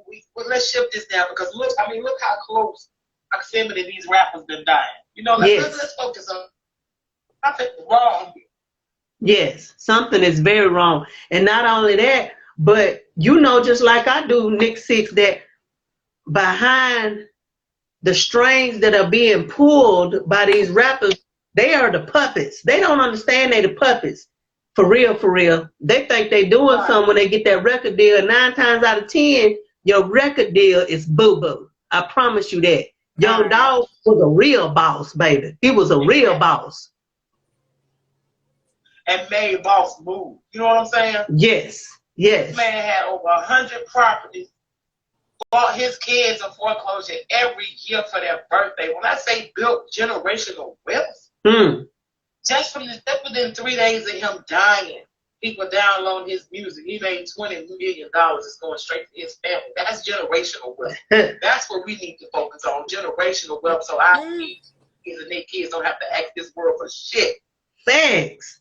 Let's shift this now because look how close proximity these rappers been dying. Let's focus on something wrong. Yes, something is very wrong. And not only that, but just like I do, Nick Six, that behind the strings that are being pulled by these rappers, they are the puppets. They don't understand they the puppets. For real. They think they doing something when they get that record deal. 9 times out of 10, your record deal is boo-boo. I promise you that. Young Dolph was a real boss, baby. He was a real boss. And made boss move. You know what I'm saying? Yes. This man had over 100 properties. Bought his kids in foreclosure every year for their birthday. When I say built generational wealth, just within 3 days of him dying, people downloading his music. He made $20 million. It's going straight to his family. That's generational wealth. That's what we need to focus on, generational wealth. So our kids and their kids don't have to ask this world for shit. Facts.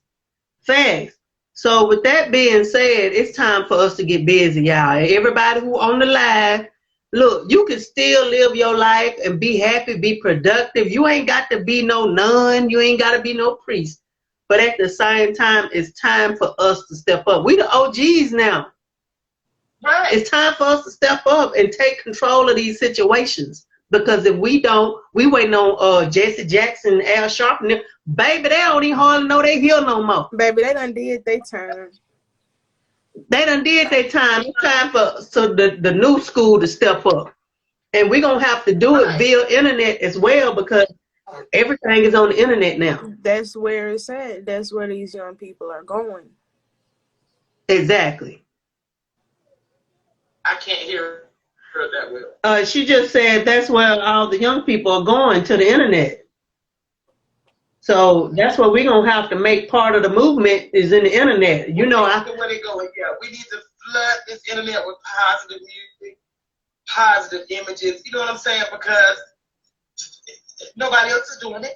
Facts. So with that being said, it's time for us to get busy, y'all. Everybody who on the live, look, you can still live your life and be happy, be productive. You ain't got to be no nun. You ain't got to be no priest. But at the same time, it's time for us to step up. We the OGs now. Right. It's time for us to step up and take control of these situations. Because if we don't, we waiting on Jesse Jackson, Al Sharpton. Baby, they don't even hardly know they here no more. Baby, they done did their time. They done did their time. It's time for the new school to step up. And we're going to have to do it via internet as well because everything is on the internet now. That's where it's at. That's where these young people are going. Exactly. I can't hear her that well. She just said that's where all the young people are going, to the internet. So that's what we're going to have to make part of the movement is in the internet. You know, where they going, yeah. We need to flood this internet with positive music, positive images. You know what I'm saying? Because nobody else is doing it.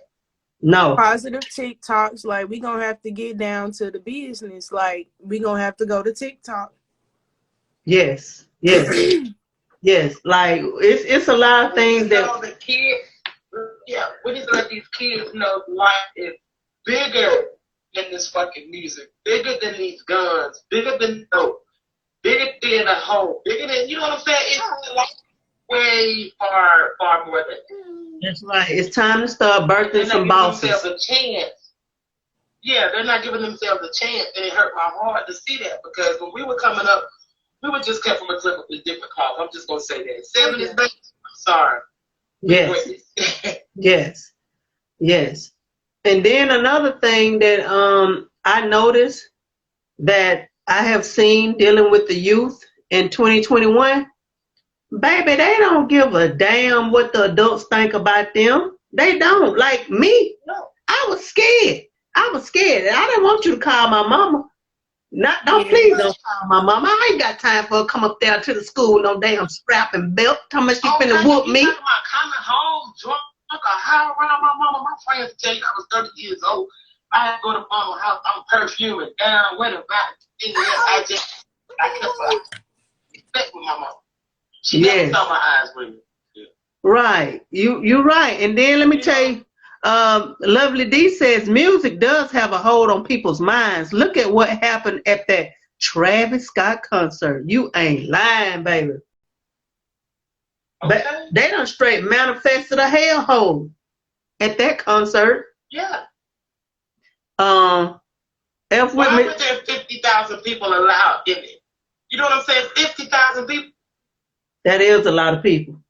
No. Positive TikToks. Like, we're going to have to get down to the business. Like, we're going to have to go to TikTok. Yes. Yes. Yes. Like, it's a lot of things that... the kids, yeah, we need to let these kids know life is bigger than this fucking music, bigger than these guns, bigger than dope, bigger than a hoe, bigger than, you know what I'm saying? It's like way far more than. That's right. It's time to start birthing some bosses. Themselves a chance. Yeah, they're not giving themselves a chance, and it hurt my heart to see that because when we were coming up, we were just cut from a clip with different cause. I'm just gonna say that. 7 is base. I'm sorry. Yes. Yes. Yes. And then another thing that I noticed that I have seen dealing with the youth in 2021, baby, they don't give a damn what the adults think about them. They don't. Like me, No. I was scared. I didn't want you to call my mama. Please don't call my mama. I ain't got time for her to come up there to the school with no damn strap and belt. Tell me she finna whoop me. You talking about coming home drunk or high around my mama? My friends tell you I was 30 years old. I had to go to mama's house. I'm perfuming down with her back. I kept respect with my mama. She never saw my eyes with me. Yeah. Right. You're right. And then let me tell you, Lovely D says music does have a hold on people's minds. Look at what happened at that Travis Scott concert. You ain't lying, baby. Okay. But they done straight manifested a hellhole at that concert. Yeah. Why was there 50,000 people allowed in it? You know what I'm saying? 50,000 people. That is a lot of people.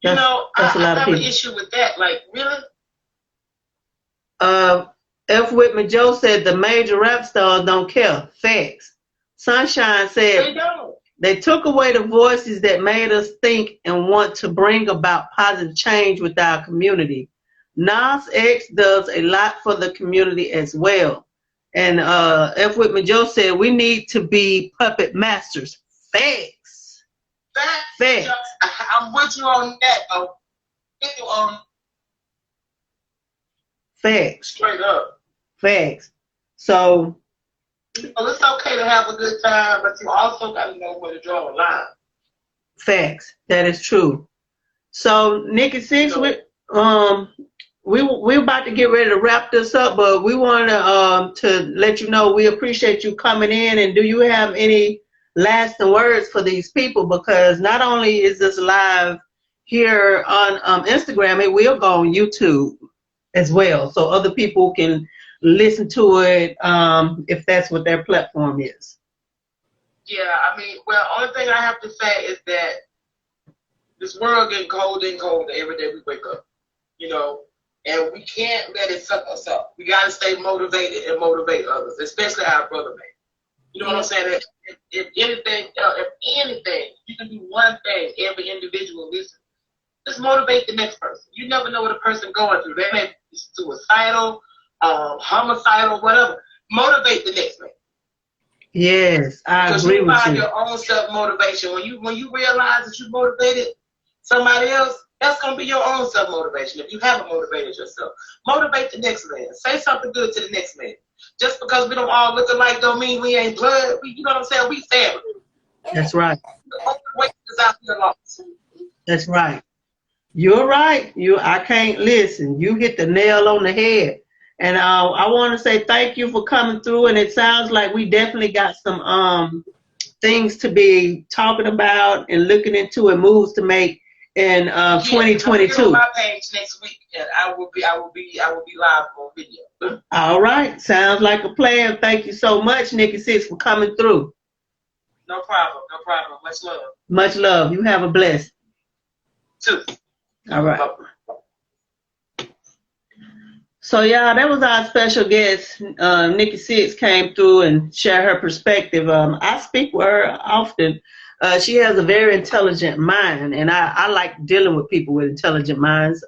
That's a lot of people. I have an people. issue with that. Like, really? F. Whitman Joe said the major rap stars don't care. Facts. Sunshine said they don't. They took away the voices that made us think and want to bring about positive change with our community. Nas X does a lot for the community as well. And F. Whitman Joe said we need to be puppet masters. Facts. Facts. I'm with you on that, though. With you on facts. Straight up. Facts. So. Well, it's okay to have a good time, but you also got to know where to draw a line. Facts. That is true. So, Nikki Six, we're about to get ready to wrap this up, but we want to let you know we appreciate you coming in. And do you have any lasting words for these people? Because not only is this live here on Instagram, it will go on YouTube as well, so other people can listen to it if that's what their platform is. Yeah, I mean, well, only thing I have to say is that this world getting colder and colder every day we wake up, and we can't let it suck us up. We got to stay motivated and motivate others, especially our brother, man. You know what I'm saying? If anything, you can do one thing, every individual listen. Just motivate the next person. You never know what a person going through. They may be suicidal, homicidal, whatever. Motivate the next man. Yes, I agree with you. Because you find your own self-motivation. When you realize that you motivated somebody else, That's going to be your own self-motivation. If you haven't motivated yourself, motivate the next man. Say something good to the next man. Just because we don't all look alike don't mean we ain't blood. You know what I'm saying? We family. That's right. The only way is out here lost. That's right. You're right. I can't listen. You hit the nail on the head. And I want to say thank you for coming through. And it sounds like we definitely got some things to be talking about and looking into and moves to make in 2022. On my page next week, and I will be live on video. All right, sounds like a plan. Thank you so much, Nikki Six, for coming through. No problem. Much love. Much love. You have a blessed. Too. All right. So, y'all, that was our special guest. Nikki Six came through and shared her perspective. I speak with her often. She has a very intelligent mind, and I like dealing with people with intelligent minds.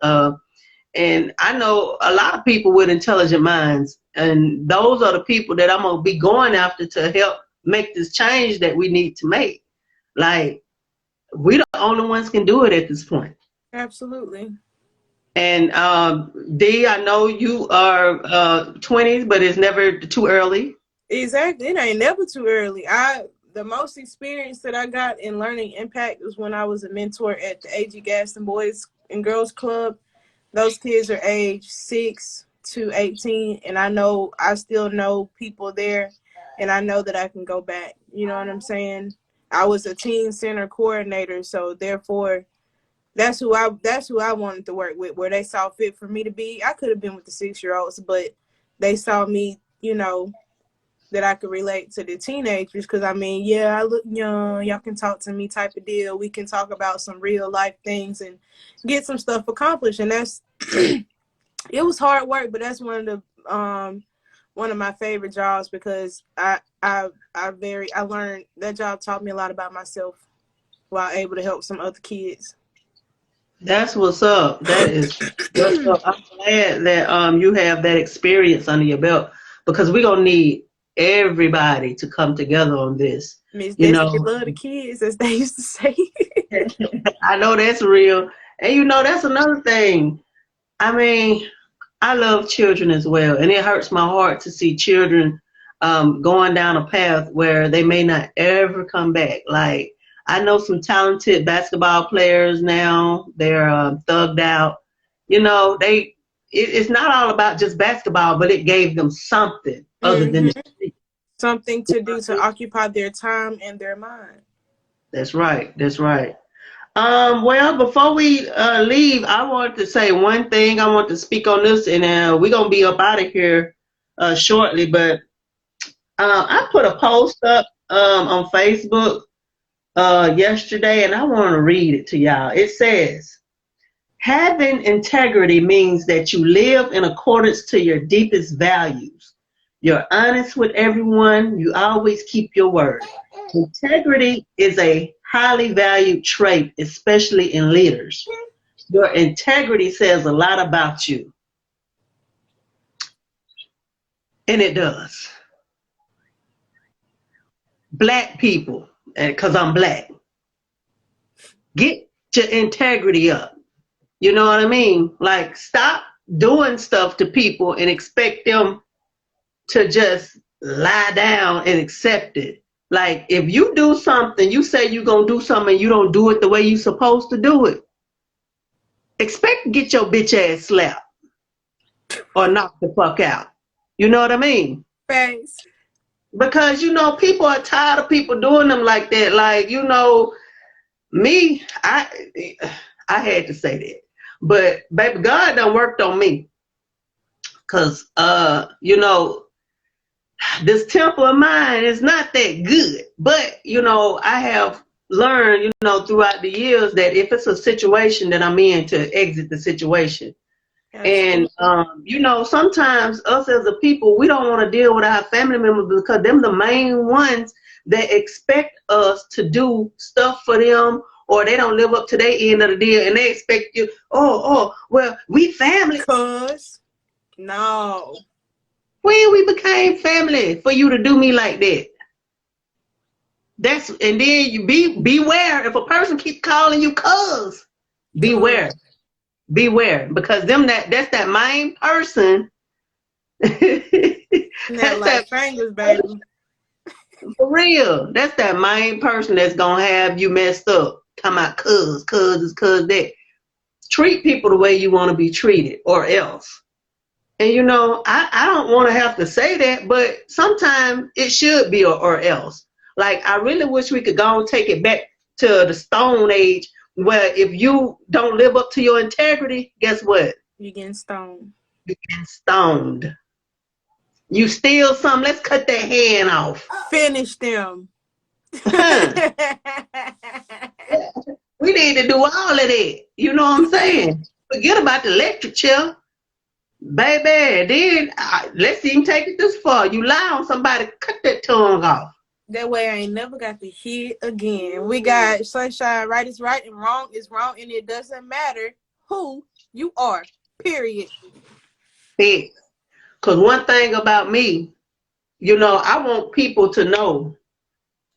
And I know a lot of people with intelligent minds, and those are the people that I'm going to be going after to help make this change that we need to make. Like, we the only ones can do it at this point. Absolutely. And Dee, I know you are 20s, but it's never too early. Exactly. It ain't never too early. The most experience that I got in learning impact was when I was a mentor at the A.G. Gaston Boys and Girls Club. Those kids are age 6 to 18, and I still know people there, and I know that I can go back. You know what I'm saying? I was a teen center coordinator, so therefore that's who I wanted to work with, where they saw fit for me to be. I could have been with the 6-year-olds, but they saw me, that I could relate to the teenagers. Because, I look young. Y'all can talk to me type of deal. We can talk about some real life things and get some stuff accomplished. And that's it was hard work, but that's one of my favorite jobs, because I learned that job taught me a lot about myself while able to help some other kids. That's what's up. That is what's up. I'm glad that you have that experience under your belt, because we're gonna need everybody to come together on this. Miss Destiny love the kids, as they used to say. I know that's real. And that's another thing. I love children as well, and it hurts my heart to see children going down a path where they may not ever come back. Like, I know some talented basketball players now. They're thugged out. It's not all about just basketball, but it gave them something other than something to do to occupy their time and their mind. That's right. That's right. Well, before we leave, I want to say one thing. I want to speak on this, and we're going to be up out of here shortly. But I put a post up on Facebook yesterday, and I want to read it to y'all. It says, having integrity means that you live in accordance to your deepest values. You're honest with everyone. You always keep your word. Integrity is a highly valued trait, especially in leaders. Your integrity says a lot about you. And it does. Black people, because I'm black, get your integrity up. You know what I mean? Like, stop doing stuff to people and expect them to just lie down and accept it. Like, if you do something, you say you're going to do something and you don't do it the way you're supposed to do it, expect to get your bitch ass slapped or knocked the fuck out. You know what I mean? Thanks. Because, people are tired of people doing them like that. Like, me, I had to say that. But, baby, God done worked on me. Because, this temper of mine is not that good. But, I have learned, throughout the years that if it's a situation that I'm in, to exit the situation. Absolutely. And, sometimes us as a people, we don't want to deal with our family members because them the main ones that expect us to do stuff for them, or they don't live up to their end of the deal, and they expect you, well, we family. Cause, no. When we became family for you to do me like that? And then you beware if a person keeps calling you cuz. Beware. Beware. Because that's that main person. That like fingers, baby. For real. That's that main person that's gonna have you messed up. Talking about cuz that. Treat people the way you want to be treated or else. And you know, I don't want to have to say that, but sometimes it should be or else. Like, I really wish we could go and take it back to the Stone Age, where if you don't live up to your integrity, guess what? You're getting stoned. You're getting stoned. You steal something, let's cut that hand off. Finish them. We need to do all of that. You know what I'm saying? Forget about the electric chair. Baby, then let's even take it this far. You lie on somebody, cut that tongue off. That way I ain't never got to hear again. We got Sunshine, right is right and wrong is wrong, and it doesn't matter who you are, period. Yeah. Because one thing about me, you know, I want people to know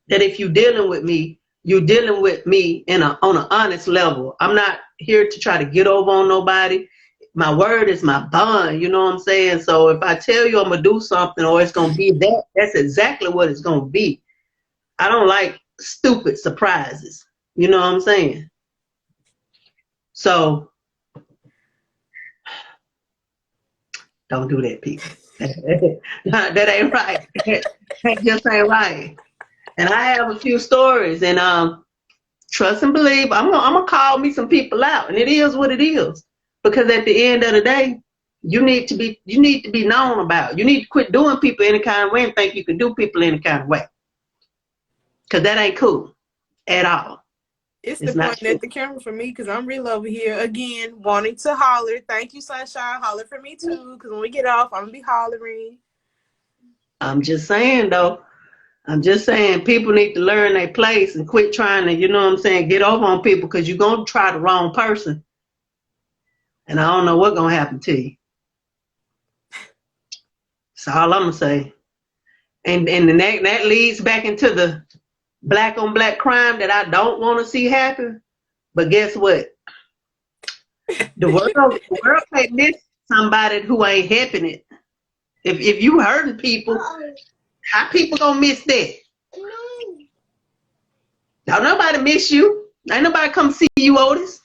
that if you're dealing with me, you're dealing with me on an honest level. I'm not here to try to get over on nobody. My word is my bond, you know what I'm saying? So if I tell you I'm going to do something or it's going to be that, that's exactly what it's going to be. I don't like stupid surprises, you know what I'm saying? So don't do that, people. That ain't right. That just ain't right. And I have a few stories, and trust and believe, I'm gonna call me some people out, and it is what it is. Because at the end of the day, you need to be known about. You need to quit doing people any kind of way and think you can do people any kind of way. Because that ain't cool at all. It's the point at the camera for me, because I'm real over here again wanting to holler. Thank you, Sunshine. Holler for me too, because when we get off, I'm gonna be hollering. I'm just saying though. I'm just saying people need to learn their place and quit trying to, you know what I'm saying, get over on people, because you're going to try the wrong person. And I don't know what's going to happen to you. That's all I'm going to say. And that leads back into the black on black crime that I don't want to see happen. But guess what? The world can't miss somebody who ain't helping it. If you hurting people, how people gonna miss that? Don't nobody miss you. Ain't nobody come see you, Otis.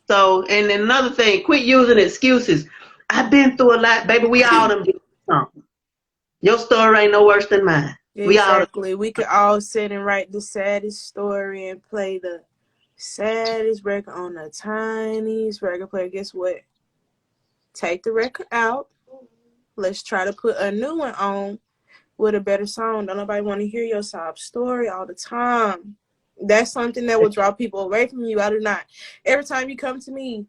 So, and then another thing, quit using excuses. I've been through a lot, baby. We all done been through something. Your story ain't no worse than mine. Exactly. We could all sit and write the saddest story and play the saddest record on the tiniest record player. Guess what? Take the record out. Let's try to put a new one on with a better song. Don't nobody want to hear your sob story all the time. That's something that will draw people away from you. I do not. Every time you come to me,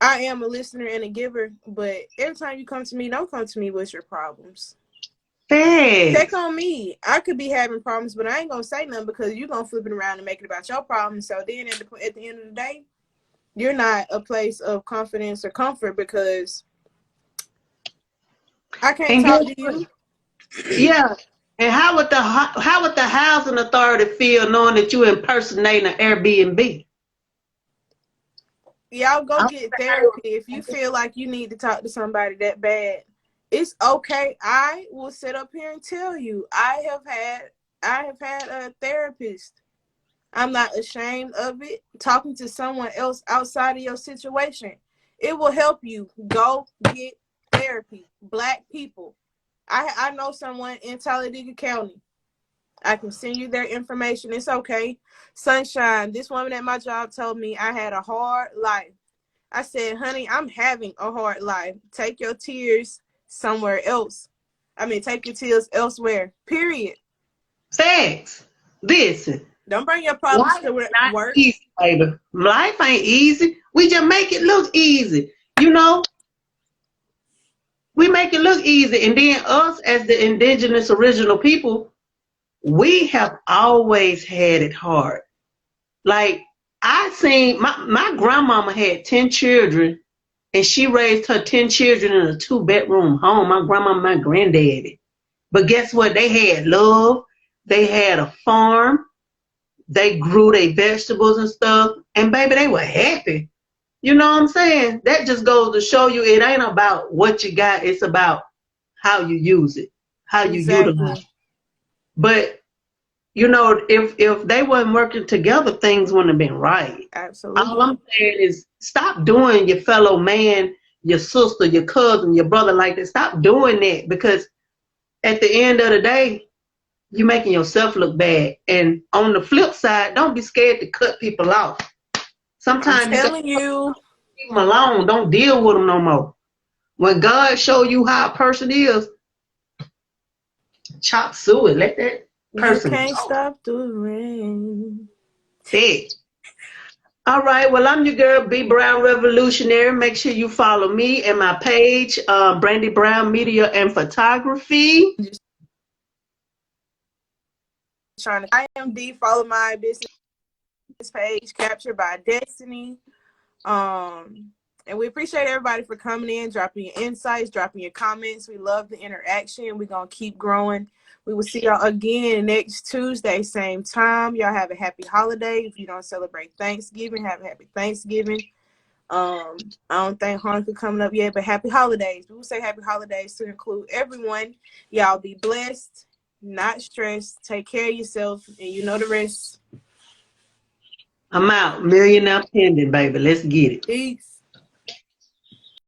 I am a listener and a giver, but every time you come to me, don't come to me with your problems. Hey. Check on me. I could be having problems, but I ain't going to say nothing because you're going to flip it around and make it about your problems. So then at the end of the day, you're not a place of confidence or comfort because I can't talk to you. Yeah. And how would the housing authority feel knowing that you impersonating an Airbnb? Y'all go get therapy if you feel like you need to talk to somebody that bad. It's okay. I will sit up here and tell you I have had a therapist. I'm not ashamed of it. Talking to someone else outside of your situation, it will help you. Go get therapy. Black people. I know someone in Talladega County. I can send you their information. It's okay. Sunshine, this woman at my job told me I had a hard life. I said, honey, I'm having a hard life. Take your tears somewhere else. Take your tears elsewhere. Period. Thanks. Listen. Don't bring your problems to work. Easy, baby. Life ain't easy. We just make it look easy. You know? We make it look easy. And then us as the indigenous original people, we have always had it hard. Like, I seen my grandmama had 10 children and she raised her 10 children in a 2-bedroom home. My grandma, my granddaddy. But guess what? They had love. They had a farm. they grew their vegetables and stuff, and baby, they were happy. You know what I'm saying? That just goes to show you it ain't about what you got, it's about how you use it, how you utilize it. But you know, if they weren't working together, things wouldn't have been right. Absolutely. All I'm saying is stop doing your fellow man, your sister, your cousin, your brother like that. Stop doing that, because at the end of the day, you're making yourself look bad. And on the flip side, don't be scared to cut people off. Sometimes I'm telling you, leave them alone. Don't deal with them no more. When God show you how a person is, chop suey. Let that person you can't go. stop the rain. Hey. All right. Well, I'm your girl, B Brown Revolutionary. Make sure you follow me and my page, Brandy Brown Media and Photography. Trying to IMD, follow my business page, Captured by Destiny. And we appreciate everybody for coming in, dropping your insights, dropping your comments. We love the interaction. We're gonna keep growing. We will see y'all again next Tuesday, same time. Y'all have a happy holiday. If you don't celebrate Thanksgiving, have a happy Thanksgiving. I don't think Hanukkah coming up yet, but happy holidays. We will say happy holidays to include everyone. Y'all be blessed, not stressed. Take care of yourself, and you know the rest. I'm out. Millionaire pending, baby. Let's get it. Peace.